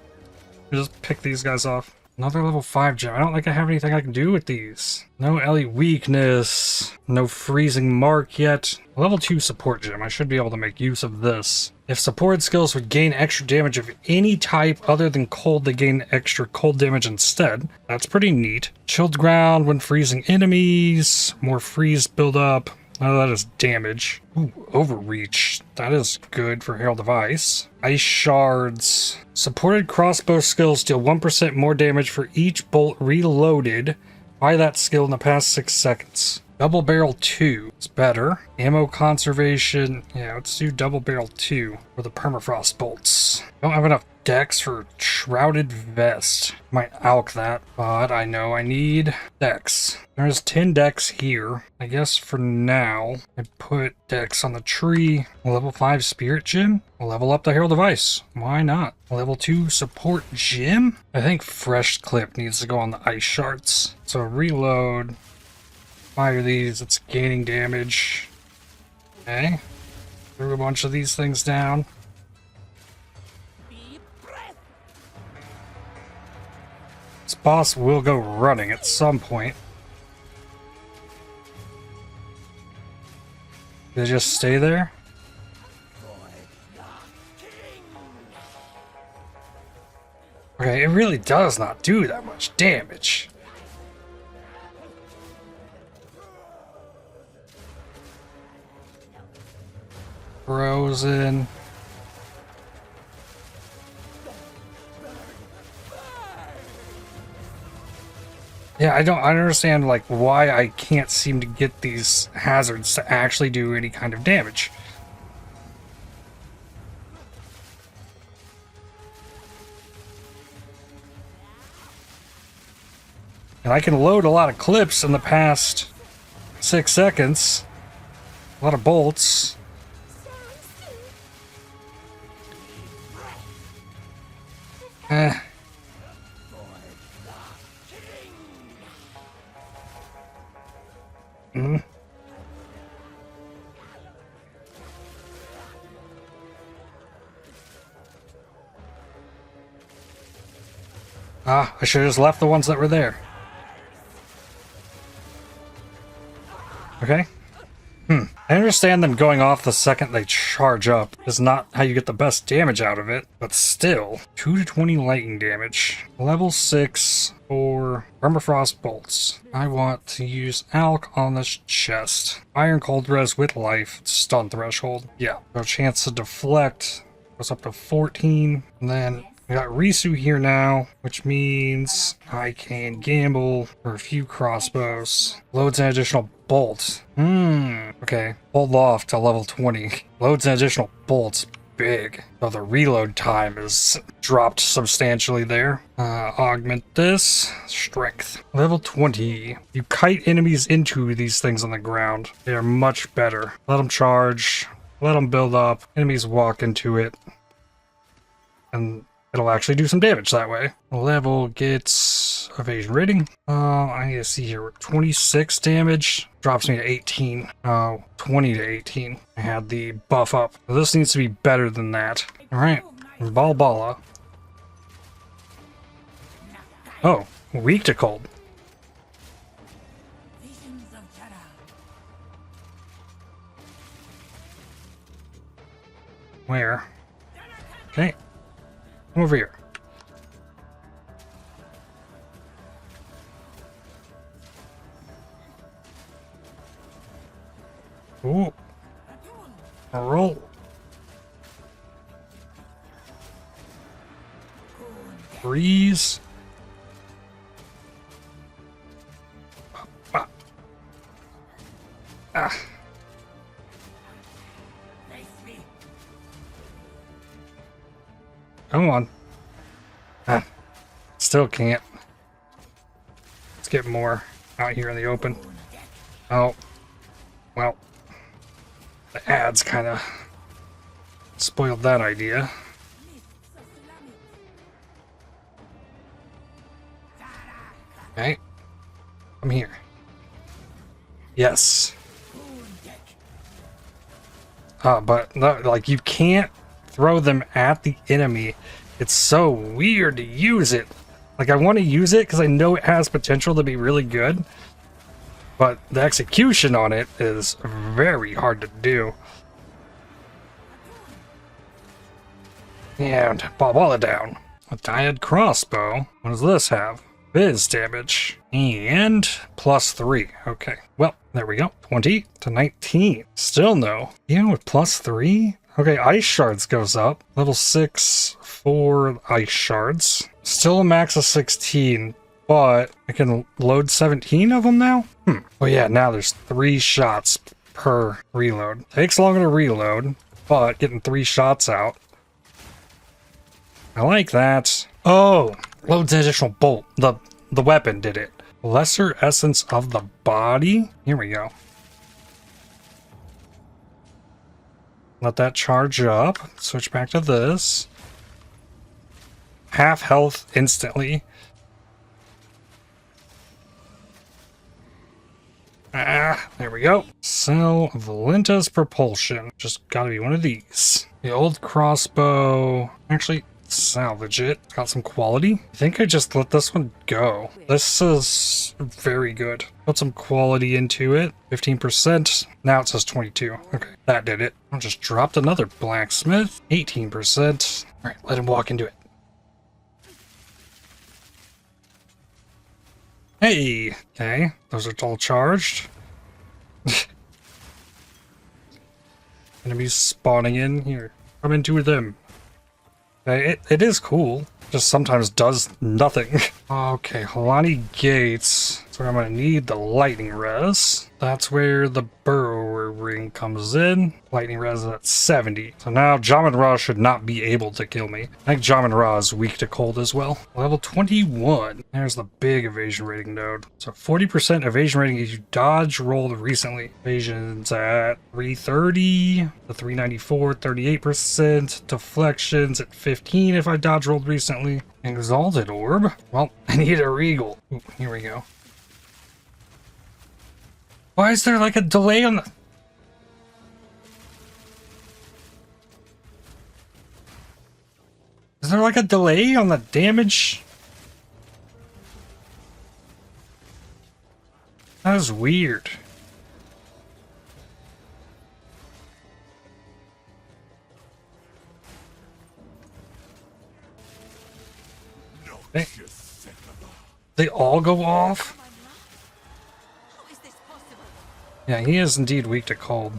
Just pick these guys off. Another level 5 gem. I don't think I have anything I can do with these. No Ellie weakness. No freezing mark yet. Level 2 support gem. I should be able to make use of this. If support skills would gain extra damage of any type other than cold, they gain extra cold damage instead. That's pretty neat. Chilled ground when freezing enemies. More freeze build up. Oh, that is damage. Ooh, overreach. That is good for Herald of Ice. Ice shards. Supported crossbow skills deal 1% more damage for each bolt reloaded by that skill in the past 6 seconds. Double barrel 2 is better. Ammo conservation. Yeah, let's do double barrel 2 for the permafrost bolts. Don't have enough dex for shrouded vest. Might alk that, but I know I need dex. There's 10 dex here. I guess for now, I put dex on the tree. Level 5 spirit gem. We'll level up the Herald of Ice. Why not? Level 2 support gem. I think fresh clip needs to go on the ice shards. So reload. Fire these, it's gaining damage. Okay. Threw a bunch of these things down. This boss will go running at some point. They just stay there? Okay, it really does not do that much damage. Frozen. Yeah, I don't understand like why I can't seem to get these hazards to actually do any kind of damage. And I can load a lot of clips in the past 6 seconds. A lot of bolts. Ah, I should have just left the ones that were there. Okay. I understand them going off the second they charge up is not how you get the best damage out of it, but still. 2 to 20 lightning damage. Level 6 for Permafrost bolts. I want to use Alk on this chest. Iron cold res with life. Stun threshold. Yeah. No chance to deflect. Goes up to 14. And then we got Risu here now, which means I can gamble for a few crossbows. Loads an additional bolt. Okay. Hold off to level 20. Loads an additional bolts. Big. So the reload time is dropped substantially there. Augment this. Strength. Level 20. You kite enemies into these things on the ground. They are much better. Let them charge. Let them build up. Enemies walk into it. And it'll actually do some damage that way. Level gets evasion rating. I need to see here. 26 damage drops me to 18. 20 to 18. I had the buff up. This needs to be better than that. All right, Balbala. Oh, weak to cold. Where? Okay. Come over here. Ooh. Roll. Freeze. Ah. Come on. Ah. Still can't. Let's get more out here in the open. Oh. Well. The ads kind of spoiled that idea. Okay. I'm here. Yes. But no, like, you can't throw them at the enemy. It's so weird to use it. Like, I want to use it because I know it has potential to be really good, but the execution on it is very hard to do. And ball it down. A dyad crossbow. What does this have? Biz damage. And +3. Okay. Well, there we go. 20 to 19. Still no. Even with +3? Okay, ice shards goes up. Level 6 for ice shards. Still a max of 16, but I can load 17 of them now? Oh yeah, now there's 3 shots per reload. Takes longer to reload, but getting 3 shots out. I like that. Oh, loads an additional bolt. The weapon did it. Lesser essence of the body. Here we go. Let that charge up. Switch back to this. Half health instantly. There we go. Sell Valinta's propulsion. Just gotta be one of these. The old crossbow. Actually, salvage it. Got some quality. I think I just let this one go. This is very good. Put some quality into it. 15%. Now it says 22. Okay, that did it. I just dropped another blacksmith. 18%. All right, let him walk into it. Hey! Okay, those are all charged. Enemies spawning in here. Come into them. Okay, it is cool. Just sometimes does nothing. Okay, Halani Gates. So I'm gonna need the lightning res. That's where the burrower ring comes in. Lightning res is at 70. So now Jamin Ra should not be able to kill me. I think Jamin Ra is weak to cold as well. Level 21. There's the big evasion rating node. So 40% evasion rating if you dodge rolled recently. Evasion's at 330 to 394, 38%. Deflections at 15 if I dodge rolled recently. Exalted orb. Well, I need a regal. Ooh, here we go. Why is there like a delay on the... Is there like a delay on the damage? That is weird. They all go off? Yeah, he is indeed weak to cold.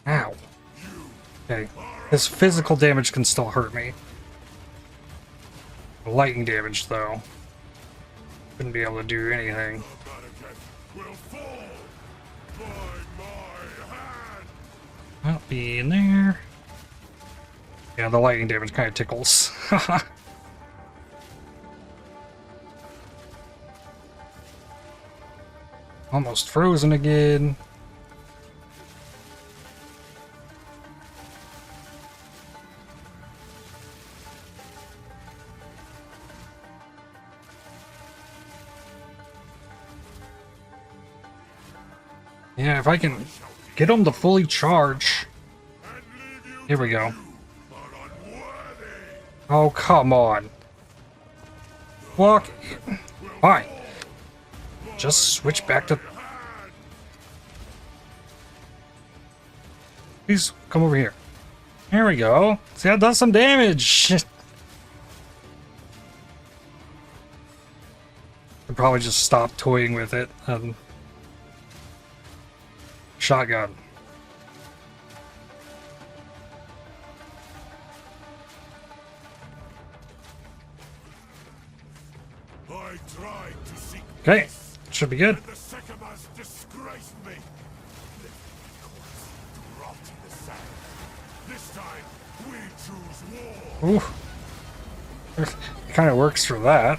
Ow. Okay. His physical damage can still hurt me. Lightning damage, though. Wouldn't be able to do anything. I'll be in there. Yeah, the lightning damage kind of tickles. Almost frozen again. Yeah, if I can get them to fully charge. Here we go. Oh, come on. Walk. Fine. Just switch back to... Please come over here. There we go. See, that does some damage. I'd probably just stop toying with it and... Shotgun. Okay, should be good. Ooh. It kind of works for that.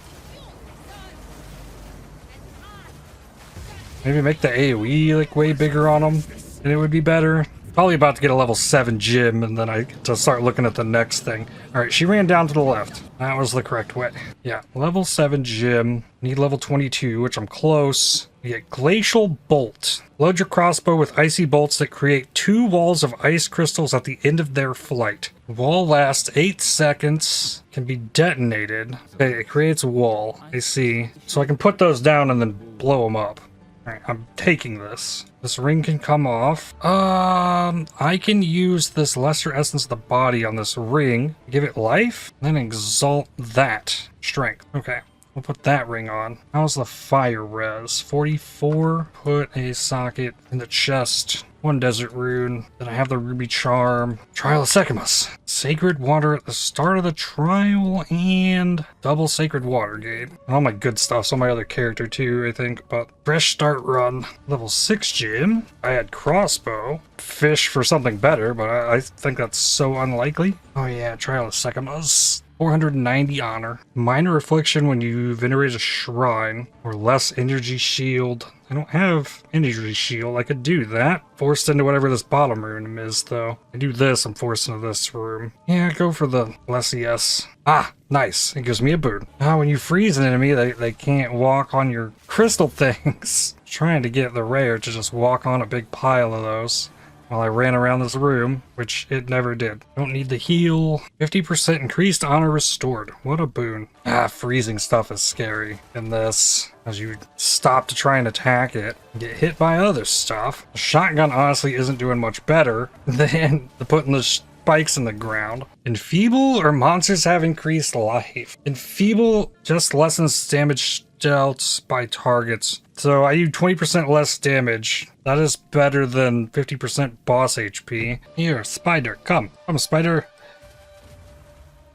Maybe make the AoE like way bigger on them, and it would be better. Probably about to get a level 7 gym, and then I get to start looking at the next thing. Alright, she ran down to the left. That was the correct way. Yeah, level 7 gym. Need level 22, which I'm close. We get Glacial Bolt. Load your crossbow with icy bolts that create 2 walls of ice crystals at the end of their flight. Wall lasts 8 seconds. Can be detonated. Okay, it creates a wall. I see. So I can put those down and then blow them up. Alright, I'm taking this. This ring can come off. I can use this lesser essence of the body on this ring. Give it life, then exalt that. Strength. Okay. We'll put that ring on. How's the fire res? 44. Put a socket in the chest. 1 desert rune. Then I have the ruby charm. Trial of Secamus. Sacred water at the start of the trial and double sacred water gate. And all my good stuff's on my other character too, I think. But fresh start run. Level 6 gym. I had crossbow. Fish for something better, but I think that's so unlikely. Oh yeah, Trial of Secamus. 490 honor. Minor affliction when you venerate a shrine, or less energy shield. I don't have energy shield. I could do that. Forced into whatever this bottom room is, though. I do this, I'm forced into this room. Yeah, go for the less ES. Ah, nice. It gives me a boon. Ah, when you freeze an enemy, they can't walk on your crystal things. Trying to get the rare to just walk on a big pile of those. While I ran around this room, which it never did. Don't need the heal. 50% increased honor restored. What a boon. Ah, freezing stuff is scary in this. As you stop to try and attack it, get hit by other stuff. The shotgun honestly isn't doing much better than putting the spikes in the ground. Enfeeble or monsters have increased life. Enfeeble just lessens damage dealt by targets. So I do 20% less damage. That is better than 50% boss HP. Here, spider, come. Come, spider.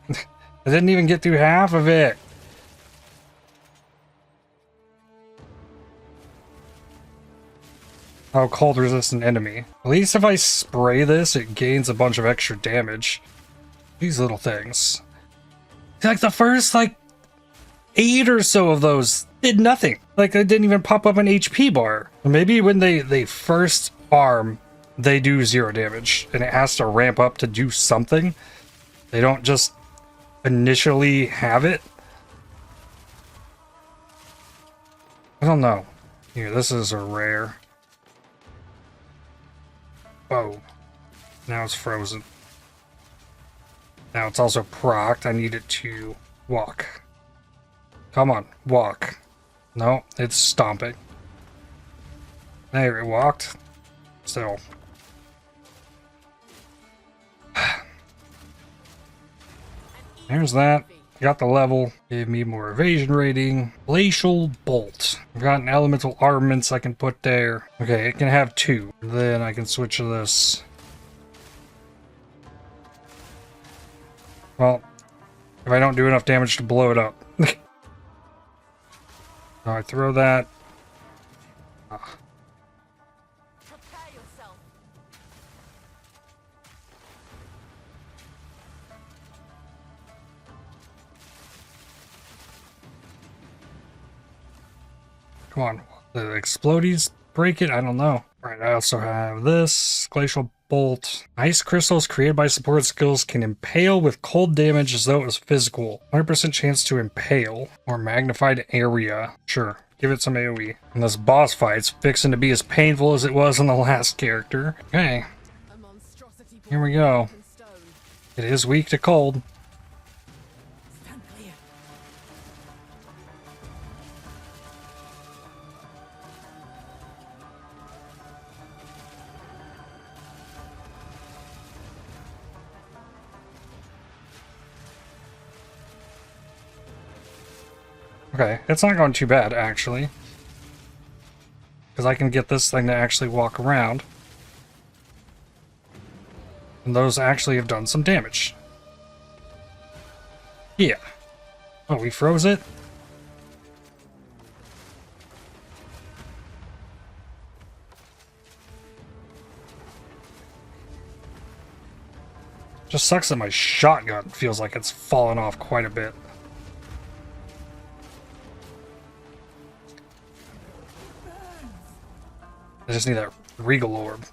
I didn't even get through half of it. Oh, cold resistant enemy. At least if I spray this, it gains a bunch of extra damage. These little things. Like the first, 8 or so of those did nothing. Like, they didn't even pop up an HP bar. Maybe when they first farm, they do 0 damage, and it has to ramp up to do something. They don't just initially have it. I don't know. Here, this is a rare. Oh. Now it's frozen. Now it's also procced. I need it to walk. Come on, walk. No, it's stomping. There, it walked. Still. There's that. Got the level. Gave me more evasion rating. Glacial Bolt. I've got an elemental armaments I can put there. Okay, it can have 2. Then I can switch to this. Well, if I don't do enough damage to blow it up. I throw that. Come on, the explodies break it? I don't know. Alright, I also have this. Glacial Bolt. Ice crystals created by support skills can impale with cold damage as though it was physical. 100% chance to impale. Or magnified area. Sure. Give it some AoE. And this boss fight's fixing to be as painful as it was in the last character. Okay. Here we go. It is weak to cold. Okay, it's not going too bad, actually. Because I can get this thing to actually walk around. And those actually have done some damage. Yeah. Oh, we froze it? Just sucks that my shotgun feels like it's fallen off quite a bit. I just need that regal orb.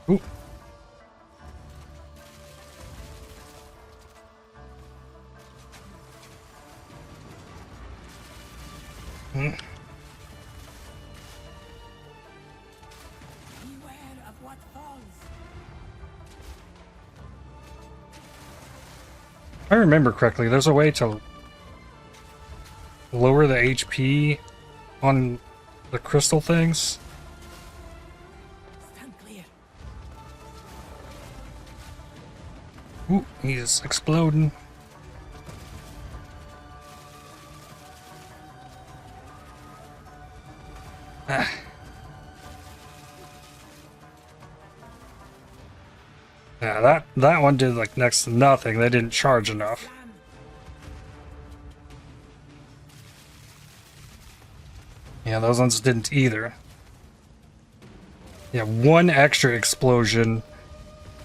Ooh. Hmm. If I remember correctly, there's a way to lower the HP on the crystal things. Stand clear. Ooh, he's exploding. Ah. Yeah, that one did like next to nothing. They didn't charge enough. Yeah, those ones didn't either. Yeah, one extra explosion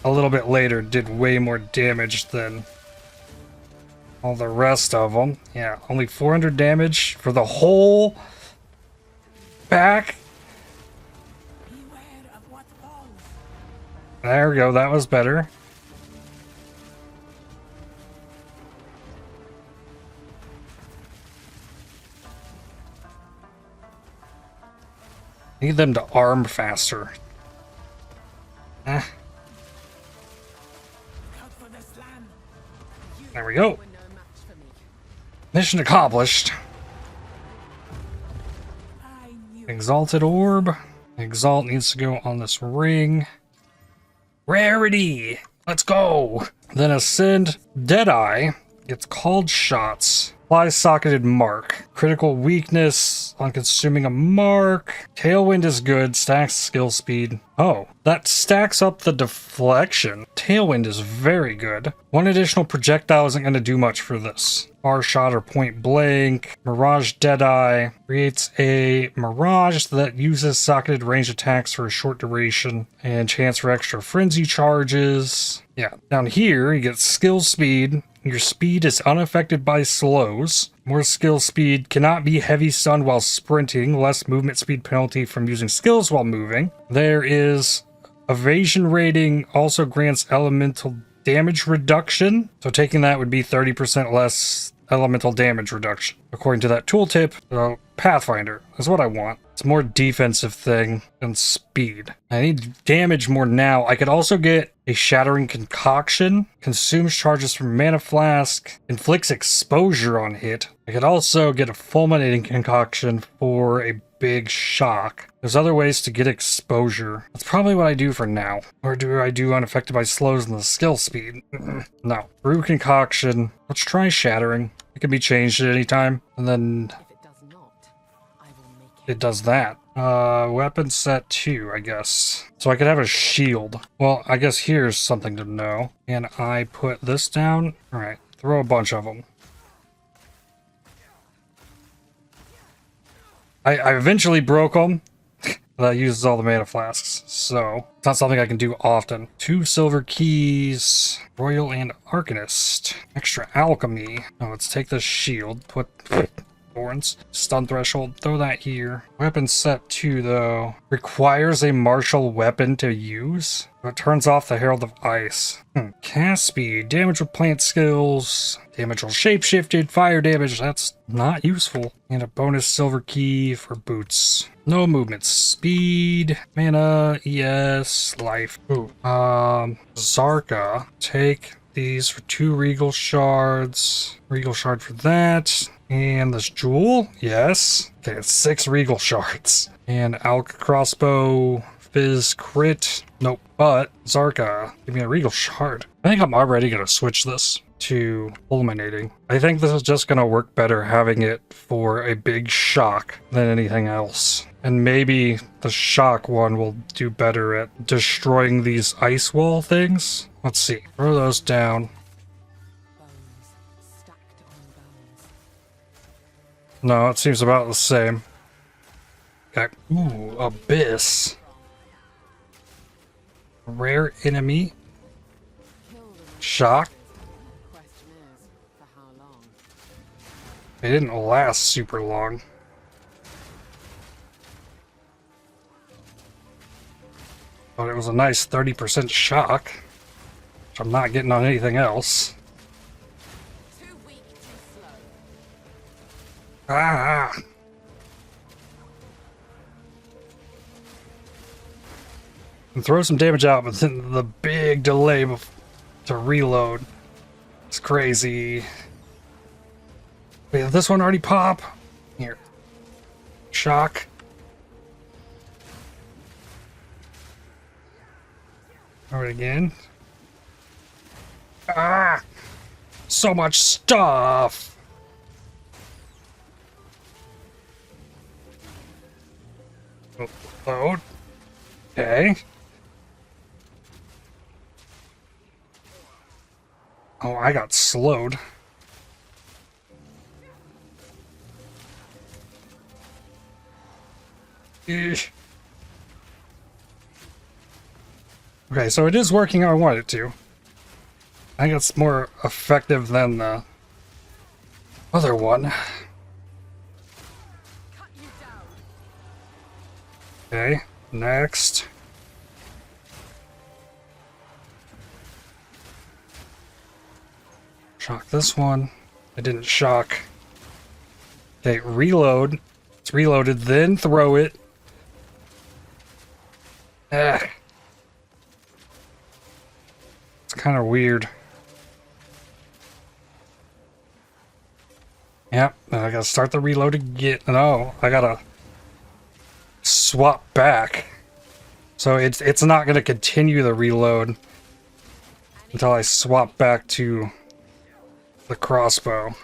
a little bit later did way more damage than all the rest of them. Yeah, only 400 damage for the whole pack. Beware of what falls. There we go, that was better. Need them to arm faster. Out for the slam. There we go. Were no match for me. Mission accomplished. I knew. Exalted orb. Exalt needs to go on this ring. Rarity! Let's go! Then ascend Deadeye. It's called shots. Fly socketed mark. Critical weakness on consuming a mark. Tailwind is good. Stacks skill speed. Oh, that stacks up the deflection. Tailwind is very good. One additional projectile isn't going to do much for this. Bar shot or point blank. Mirage Deadeye creates a mirage that uses socketed range attacks for a short duration and chance for extra frenzy charges. Yeah, down here you get skill speed. Your speed is unaffected by slows. More skill speed, cannot be heavy stunned while sprinting. Less movement speed penalty from using skills while moving. There is evasion rating, also grants elemental damage reduction. So taking that would be 30% less elemental damage reduction. According to that tooltip, Pathfinder is what I want. It's a more defensive thing than speed. I need damage more now. I could also get a shattering concoction, consumes charges from mana flask, inflicts exposure on hit. I could also get a fulminating concoction for a big shock. There's other ways to get exposure. That's probably what I do for now. Or do I do unaffected by slows and the skill speed? No. Brew concoction. Let's try shattering. It can be changed at any time. And then If it does not, I will make it does that. Weapon set 2, I guess. So I could have a shield. Well, I guess here's something to know. And I put this down. Alright, throw a bunch of them. I eventually broke them. That uses all the mana flasks, so it's not something I can do often. 2 silver keys, Royal and Arcanist. Extra alchemy. Now let's take this shield, put Thorns. Stun threshold. Throw that here. Weapon set 2, though. Requires a martial weapon to use. It turns off the Herald of Ice. Cast speed. Damage with plant skills. Damage while shapeshifted. Fire damage. That's not useful. And a bonus silver key for boots. No movement. Speed. Mana. ES. Life. Ooh. Zarka. Take these for 2 regal shards. Regal shard for that. And this jewel. Yes. Okay, it's 6 regal shards. And Alk crossbow. Fizz crit. Nope. But Zarka, give me a regal shard. I think I'm already going to switch this to Fulminating. I think this is just going to work better having it for a big shock than anything else. And maybe the shock one will do better at destroying these ice wall things. Let's see. Throw those down. Bones stacked on bones. No, it seems about the same. Okay. Ooh, Abyss. Rare enemy. Shock. Question is, for how long? It didn't last super long. But it was a nice 30% shock, which I'm not getting on anything else. Too weak, too slow. Ah! And throw some damage out, but then the big delay to reload. It's crazy. Wait, did this one already pop? Here. Shock. Throw it again. Ah! So much stuff! Load. Okay. Oh, I got slowed. Eesh. Okay, so it is working how I want it to. I think it's more effective than the other one. Cut you down. Okay, next. Shock this one. I didn't shock. Okay, reload. It's reloaded, then throw it. Ah. It's kind of weird. Yep, I gotta start the reload again. No, I gotta swap back. So it's not gonna continue the reload until I swap back to the crossbow.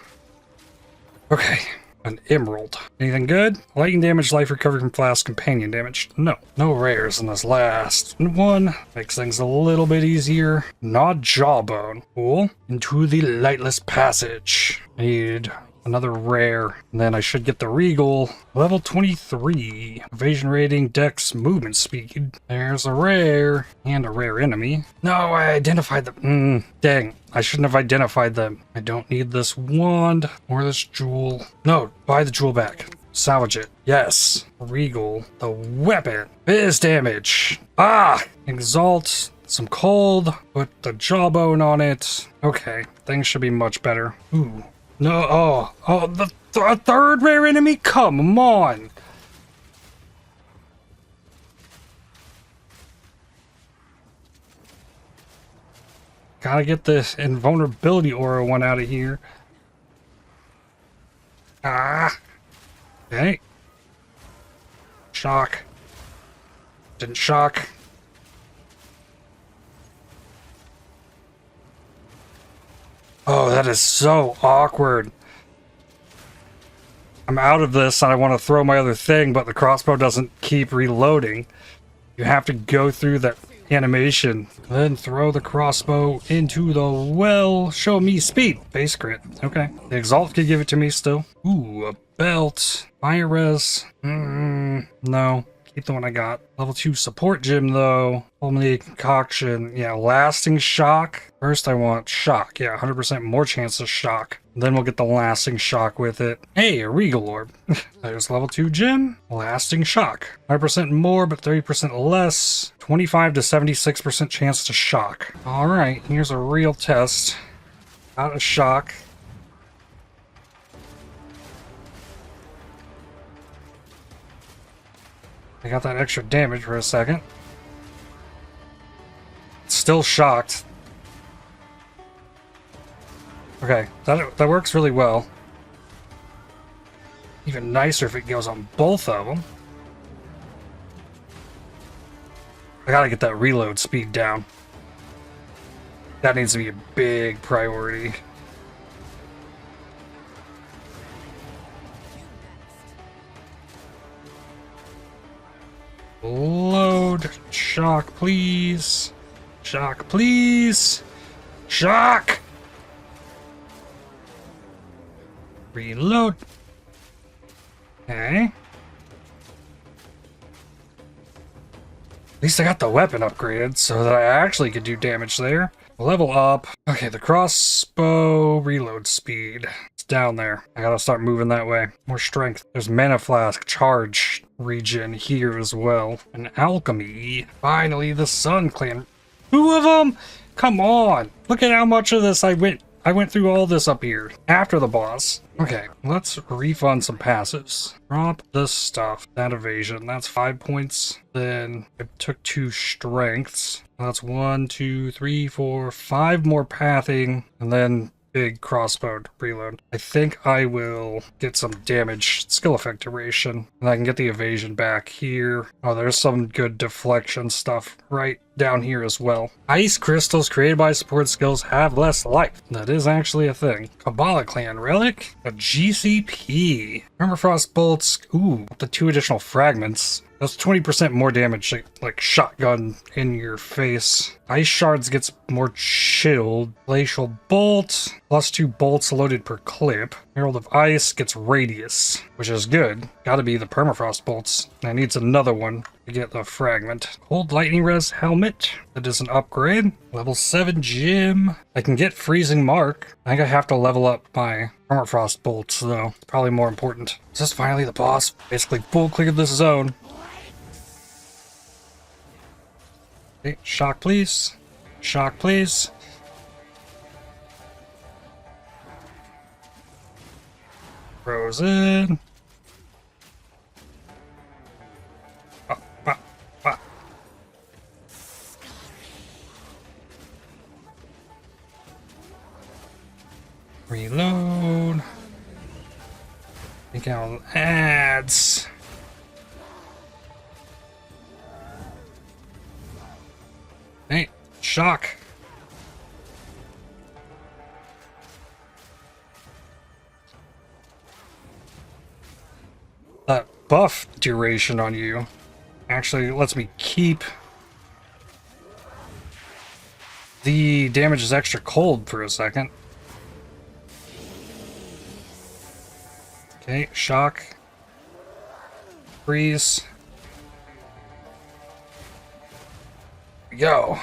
Okay, an emerald. Anything good? Lightning damage, life recovery from flask, companion damage. No. No rares in this last one. Makes things a little bit easier. Gnawed jawbone. Cool. Into the lightless passage. I need another rare. And then I should get the regal. Level 23. Evasion rating, dex, movement speed. There's a rare. And a rare enemy. No, I identified them. Dang. I shouldn't have identified them. I don't need this wand or this jewel. No, buy the jewel back. Salvage it. Yes. Regal. The weapon. Fizz damage. Ah! Exalt. Some cold. Put the jawbone on it. Okay. Things should be much better. Ooh. No. Oh, the third rare enemy? Come on. Gotta get this invulnerability aura one out of here. Ah. Okay. Shock. Didn't shock. Oh, that is so awkward. I'm out of this and I want to throw my other thing, but the crossbow doesn't keep reloading. You have to go through that animation. Then throw the crossbow into the well. Show me speed. Base crit. Okay. The Exalt could give it to me still. Ooh, a belt. Fire res. No. keep the one I got. Level 2 support gym though. Fulminating Concoction. Yeah, lasting shock. First I want shock. Yeah, 100% more chance of shock. Then we'll get the lasting shock with it. Hey, a regal orb. There's level 2 gym. Lasting shock. 100% more, but 30% less. 25 to 76% chance to shock. Alright, here's a real test. Got a shock. I got that extra damage for a second. Still shocked. Okay, that works really well. Even nicer if it goes on both of them. I gotta get that reload speed down. That needs to be a big priority. Load. Shock, please. Shock, please. Shock! Reload. Okay. At least I got the weapon upgraded so that I actually could do damage there. Level up. Okay, the crossbow reload speed. It's down there. I gotta start moving that way. More strength. There's mana flask charge regen here as well. And alchemy. Finally, the Sun Clan. 2 of them? Come on. Look at how much of this I went through all this up here after the boss. Okay, let's refund some passives. Drop this stuff. That evasion. That's 5 points. Then it took 2 strengths. That's 1, 2, 3, 4, 5 more pathing. And then big crossbow reload. I think I will get some damage skill effect duration. And I can get the evasion back here. Oh, there's some good deflection stuff right down here as well. Ice crystals created by support skills have less life. That is actually a thing. Kabbalah Clan relic. A GCP. Permafrost bolts. Ooh, up to 2 additional fragments. That's 20% more damage, like shotgun in your face. Ice shards gets more chilled. Glacial bolt, plus 2 bolts loaded per clip. Herald of ice gets radius, which is good. Gotta be the permafrost bolts. I needs another one to get the fragment. Cold lightning res helmet. That is an upgrade. Level 7 gym. I can get freezing mark. I think I have to level up my permafrost bolts though. It's probably more important. Is this finally the boss? Basically full cleared this zone. Okay, shock please. Shock please. Frozen. Reload. Think out ads. Hey, shock. That buff duration on you actually lets me keep the damage is extra cold for a second. Okay, shock. Freeze. Here we go.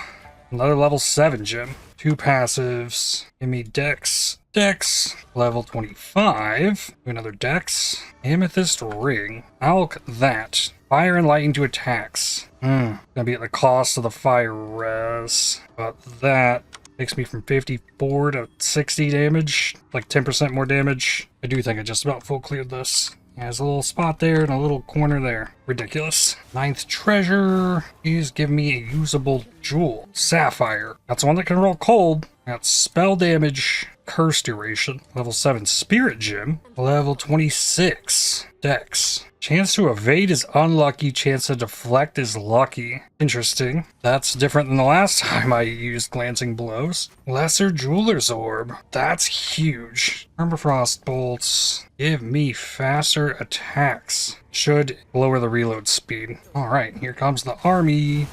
Another level 7 gem. 2 passives. Give me Dex. Dex. Level 25. Do another Dex. Amethyst ring. Alk that. Fire and lightning to attacks. Gonna be at the cost of the fire res. But that takes me from 54 to 60 damage. Like 10% more damage. I do think I just about full cleared this. There's a little spot there and a little corner there. Ridiculous. 9th treasure. Please give me a usable jewel. Sapphire. That's one that can roll cold. Got spell damage. Curse duration. Level 7 spirit gem. Level 26 Dex. Chance to evade is unlucky. Chance to deflect is lucky. Interesting. That's different than the last time I used glancing blows. Lesser jeweler's orb. That's huge. Permafrost bolts. Give me faster attacks. Should lower the reload speed. Alright, here comes the army.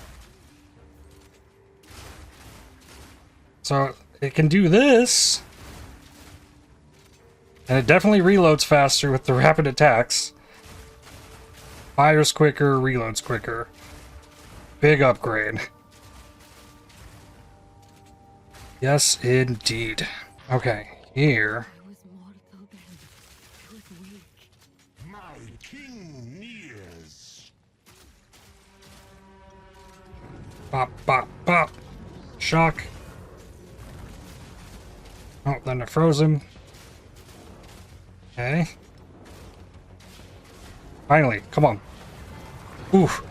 So it can do this. And it definitely reloads faster with the rapid attacks. Fires quicker, reloads quicker. Big upgrade. Yes, indeed. Okay, here. I was mortal then. I was weak. My king nears. Pop, pop, pop. Shock. Oh, then I froze him. Okay. Finally, come on. Oof.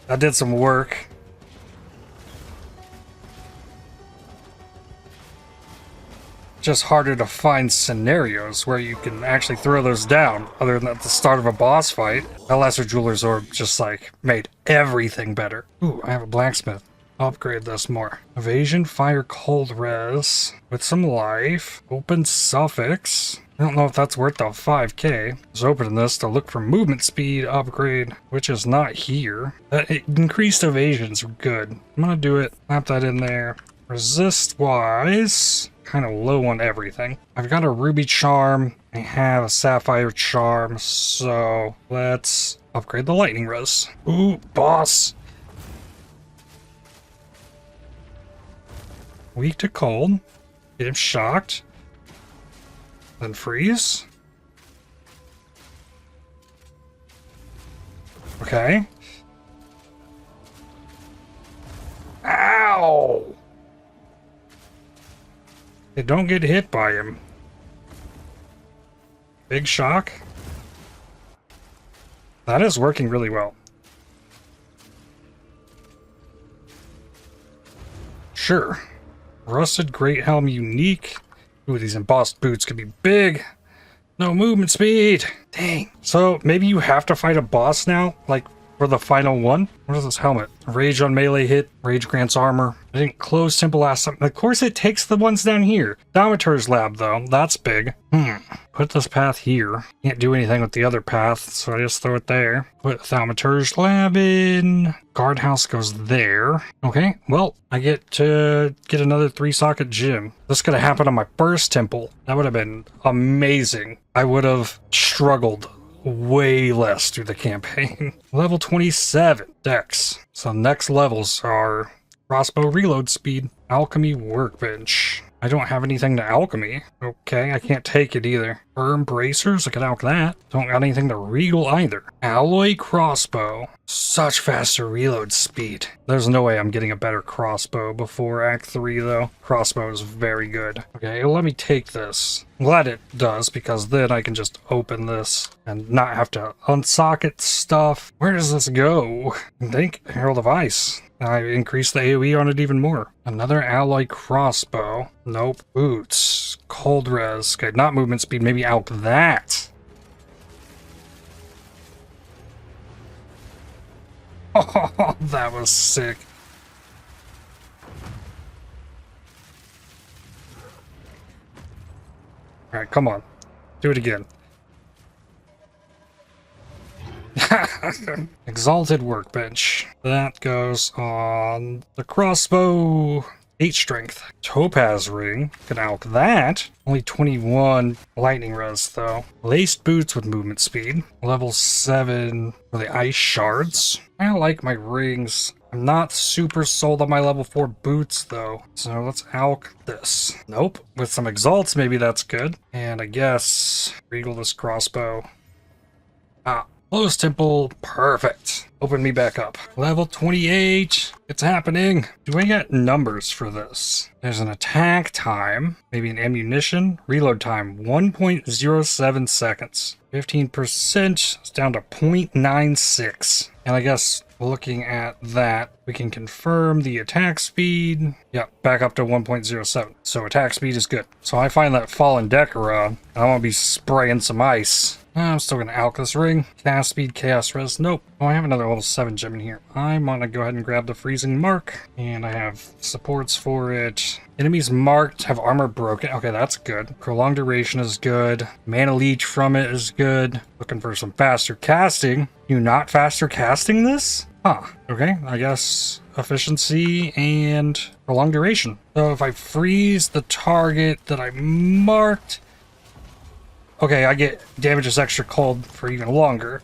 That did some work. Just harder to find scenarios where you can actually throw those down, other than at the start of a boss fight. That Lesser Jeweler's Orb just like made everything better. Ooh, I have a blacksmith. I'll upgrade this more. Evasion, fire, cold res with some life. Open suffix. I don't know if that's worth the 5k. I was opening this to look for movement speed upgrade, which is not here. Increased evasion's good. I'm gonna do it. Slap that in there. Resist wise, kind of low on everything. I've got a ruby charm. I have a sapphire charm, so let's upgrade the lightning res. Ooh, boss. Weak to cold. Get him shocked. Then freeze. Okay. Ow! They don't get hit by him. Big shock. That is working really well. Sure. Rusted Great Helm unique. Ooh, these embossed boots could be big. No movement speed. Dang. So maybe you have to fight a boss now, like for the final one. What is this helmet? Rage on melee hit. Rage grants armor. I didn't close temple last time. Of course it takes the ones down here. Domitor's lab though. That's big. Put this path here. Can't do anything with the other path, so I just throw it there. Put Thaumaturge's lab in. Guardhouse goes there. Okay, well, I get to get another 3-socket gym. This could have happened on my first temple. That would have been amazing. I would have struggled way less through the campaign. Level 27, Dex. So next levels are Crossbow reload speed, Alchemy workbench. I don't have anything to alchemy. Okay, I can't take it either. Firm bracers, I could alch that. Don't got anything to regal either. Alloy crossbow. Such faster reload speed. There's no way I'm getting a better crossbow before Act 3 though. Crossbow is very good. Okay, let me take this. I'm glad it does, because then I can just open this and not have to unsocket stuff. Where does this go? I think Herald of Ice. I increased the AoE on it even more. Another alloy crossbow. Nope. Boots. Cold res. Okay, not movement speed. Maybe out that. Oh, that was sick. Alright, come on. Do it again. Exalted workbench. That goes on the crossbow. 8 strength. Topaz ring. Can alch that. Only 21 lightning res though. Laced boots with movement speed. Level 7 for the ice shards. I like my rings. I'm not super sold on my level 4 boots though. So let's alch this. Nope. With some exalts maybe that's good. And I guess regal this crossbow. Close temple, perfect. Open me back up. Level 28, it's happening. Do I get numbers for this? There's an attack time, maybe an ammunition. Reload time, 1.07 seconds. 15% is down to 0.96. And I guess looking at that, we can confirm the attack speed. Yep, back up to 1.07. So attack speed is good. So I find that fallen deck around, and I want to be spraying some ice. I'm still going to alch this ring. Cast speed, chaos res. Nope. Oh, I have another level 7 gem in here. I'm going to go ahead and grab the freezing mark. And I have supports for it. Enemies marked have armor broken. Okay, that's good. Prolonged duration is good. Mana leech from it is good. Looking for some faster casting. You not faster casting this? Huh. Okay, I guess efficiency and prolonged duration. So if I freeze the target that I marked... Okay, I get damages extra cold for even longer.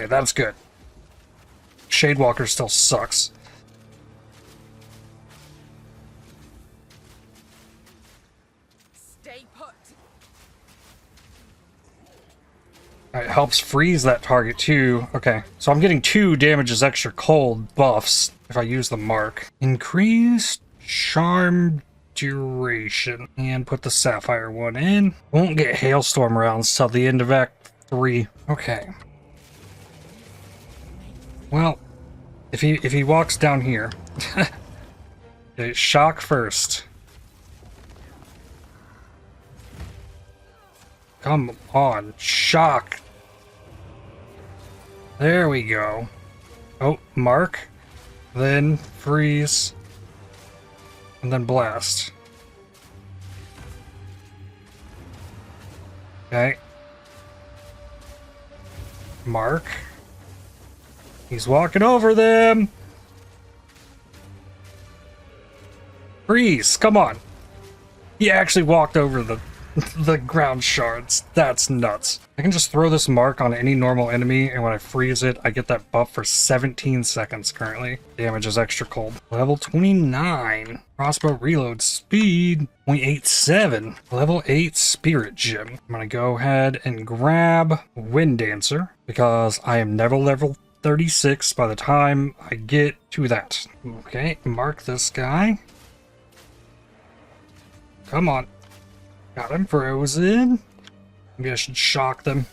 Okay, that's good. Shadewalker still sucks. Stay put. It helps freeze that target too. Okay, so I'm getting 2 damages extra cold buffs if I use the mark. Increased charm duration. And put the sapphire one in. Won't get hailstorm rounds till the end of Act 3. Okay. Well, if he walks down here. Okay, shock first. Come on, shock. There we go. Oh, mark. Then freeze. And then blast. Okay. Mark. He's walking over them. Freeze, come on. He actually walked over the ground shards. That's nuts. I can just throw this mark on any normal enemy, and when I freeze it, I get that buff for 17 seconds currently. Damage is extra cold. Level 29. Crossbow reload speed 0.87. Level 8 spirit gem. I'm gonna go ahead and grab Wind Dancer because I am never level 36 by the time I get to that. Okay, mark this guy. Come on. Got him frozen. Maybe I should shock them.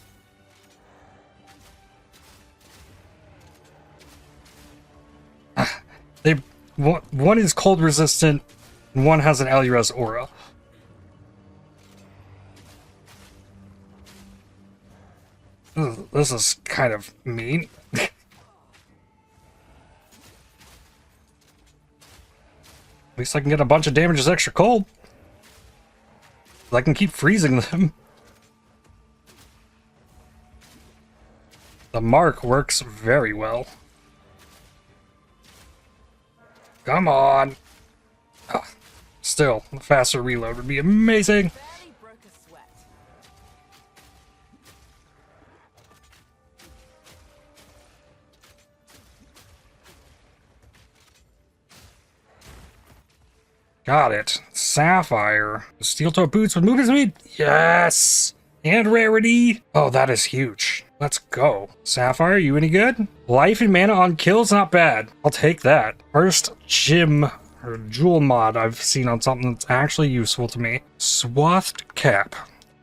One is cold resistant, and one has an Alirez aura. This is kind of mean. At least I can get a bunch of damage as extra cold. I can keep freezing them. The mark works very well. Come on. Still, a faster reload would be amazing. Barely broke a sweat. Got it. Sapphire. Steel-toe boots with movement speed? Yes! And rarity. Oh, that is huge. Let's go. Sapphire, you any good? Life and mana on kills, not bad. I'll take that. First gem or jewel mod I've seen on something that's actually useful to me. Swathed cap.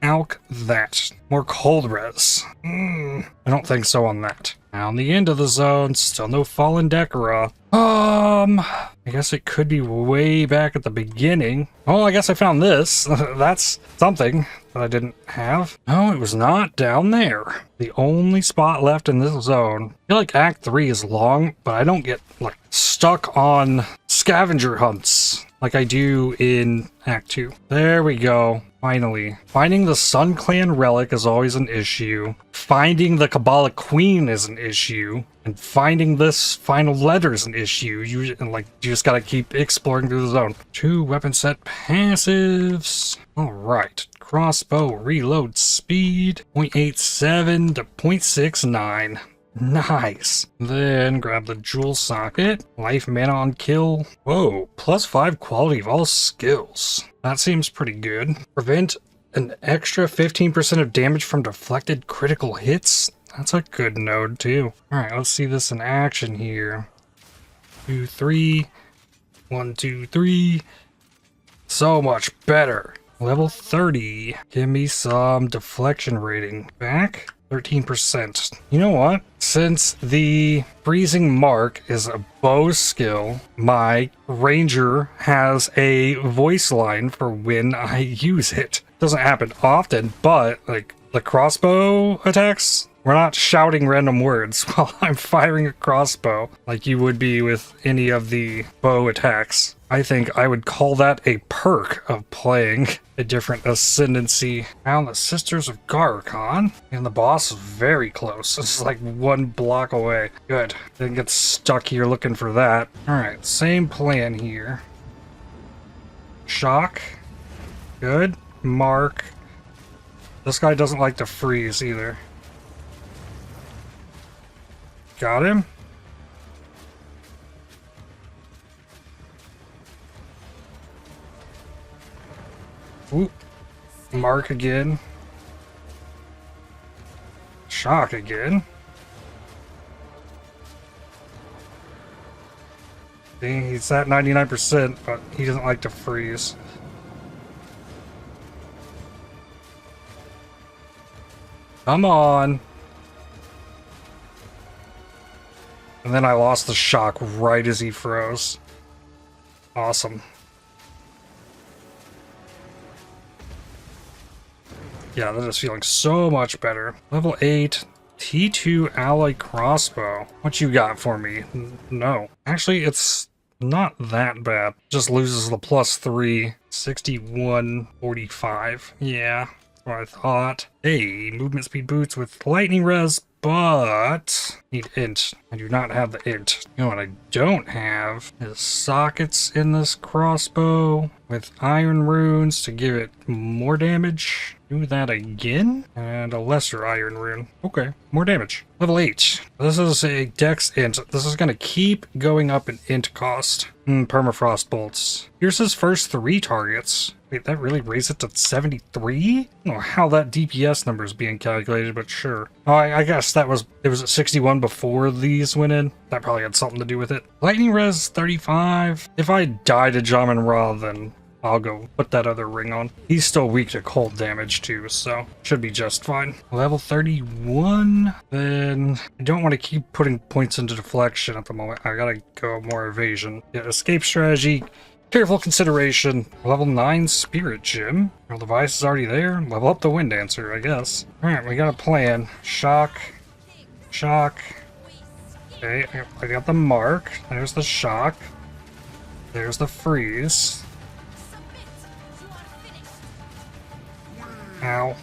Alk that. More cold res. I don't think so on that. Now on the end of the zone, still no fallen Decora. I guess it could be way back at the beginning. Oh, I guess I found this. That's something that I didn't have. No, it was not down there. The only spot left in this zone. I feel like Act 3 is long, but I don't get like stuck on scavenger hunts like I do in Act 2. There we go. Finally. Finding the Sun Clan relic is always an issue. Finding the Kabbalah Queen is an issue. And finding this final letter is an issue. You just gotta keep exploring through the zone. 2 weapon set passives. Alright. Crossbow reload speed 0.87 to 0.69. Nice. Then grab the jewel socket. Life mana on kill. Whoa, +5 quality of all skills. That seems pretty good. Prevent an extra 15% of damage from deflected critical hits. That's a good node too. Alright, let's see this in action here. 2, 3. 1, 2, 3. So much better. Level 30. Give me some deflection rating. Back. 13%. You know what? Since the freezing mark is a bow skill, my ranger has a voice line for when I use it. Doesn't happen often, but like the crossbow attacks, we're not shouting random words while I'm firing a crossbow like you would be with any of the bow attacks. I think I would call that a perk of playing a different ascendancy. Found the Sisters of Garkon, and the boss is very close. It's like 1 block away. Good. Didn't get stuck here looking for that. Alright, same plan here. Shock. Good. Mark. This guy doesn't like to freeze either. Got him. Oop. Mark again. Shock again. See, he's at 99%, but he doesn't like to freeze. Come on. And then I lost the shock right as he froze. Awesome. Yeah, that is feeling so much better. Level 8, T2 Alloy Crossbow. What you got for me? No. Actually, it's not that bad. Just loses the +3, 6145. Yeah, that's what I thought. Hey, movement speed boots with lightning res, but need int. I do not have the int. You know what I don't have is sockets in this crossbow with iron runes to give it more damage. Do that again, and a lesser iron rune. Okay, more damage. Level 8. This is a dex int. This is going to keep going up in int cost. Permafrost bolts. Here's his first 3 targets. Wait, that really raised it to 73? I don't know how that DPS number is being calculated, but sure. Oh, I guess it was at 61 before these went in. That probably had something to do with it. Lightning res 35. If I die to Jamin Ra, then I'll go put that other ring on. He's still weak to cold damage too, so should be just fine. Level 31. Then I don't want to keep putting points into deflection at the moment. I gotta go more evasion. Yeah, escape strategy. Careful consideration. Level 9 Spirit Gem. Well, the device is already there. Level up the Wind Dancer, I guess. Alright, we got a plan. Shock. Shock. Okay, I got the mark. There's the shock. There's the freeze. Ow.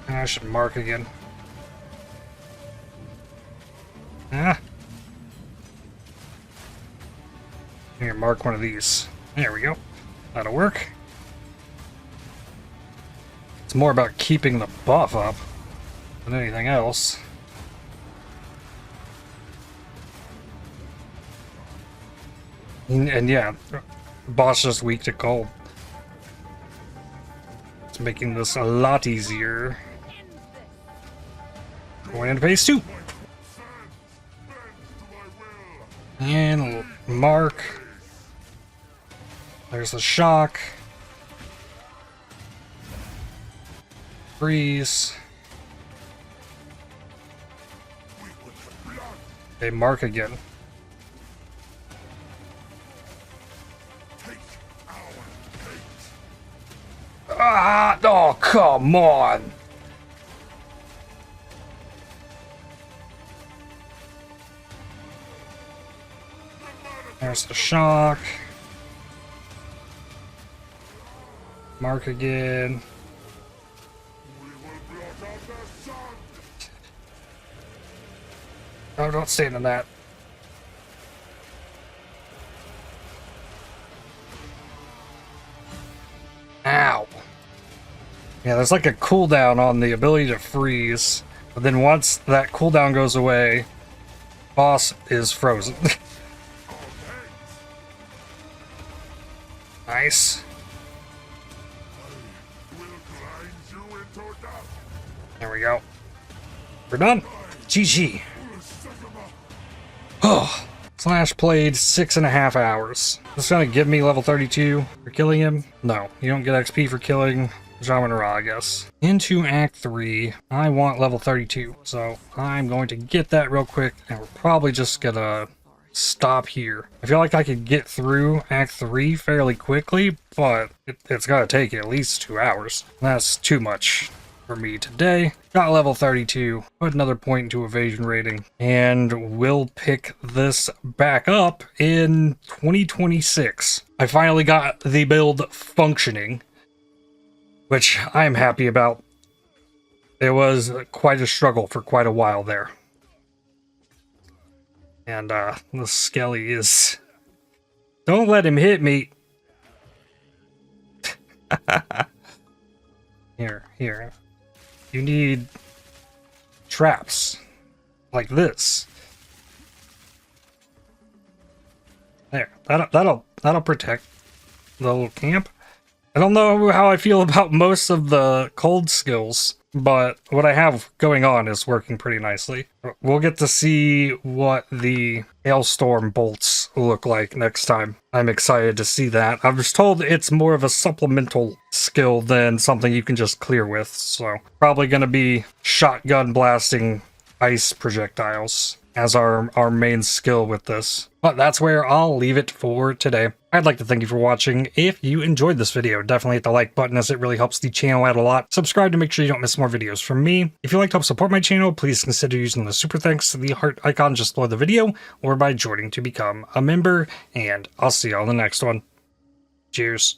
And I should mark again. Ah. Here, mark one of these. There we go. That'll work. It's more about keeping the buff up than anything else. And yeah, boss just weak to cold. It's making this a lot easier. Going into phase 2. And mark. There's the shock. Freeze. Okay, mark again. Ah! Oh, come on! There's the shock. Mark again. Oh, don't stand in that. Ow. Yeah, there's like a cooldown on the ability to freeze. But then once that cooldown goes away, boss is frozen. Nice. There we go. We're done. GG. Oh, Slash played 6.5 hours. This is gonna give me level 32 for killing him? No, you don't get XP for killing Jamin Ra, I guess. Into Act 3, I want level 32, so I'm going to get that real quick, and we're probably just gonna stop here. I feel like I could get through Act 3 fairly quickly, but it's gonna take at least 2 hours. That's too much for me today. Got level 32, put another point into evasion rating, and we'll pick this back up in 2026. I finally got the build functioning, which I'm happy about. It was quite a struggle for quite a while there. And the Skelly is... Don't let him hit me! Here. You need traps like this. There. That'll protect the little camp. I don't know how I feel about most of the cold skills, but what I have going on is working pretty nicely. We'll get to see what the hailstorm bolts look like next time. I'm excited to see that. I was told it's more of a supplemental skill than something you can just clear with, so probably going to be shotgun blasting ice projectiles as our main skill with this. But that's where I'll leave it for today. I'd like to thank you for watching. If you enjoyed this video, definitely hit the like button as it really helps the channel out a lot. Subscribe to make sure you don't miss more videos from me. If you'd like to help support my channel, please consider using the super thanks to the heart icon just below the video or by joining to become a member, and I'll see you on the next one. Cheers.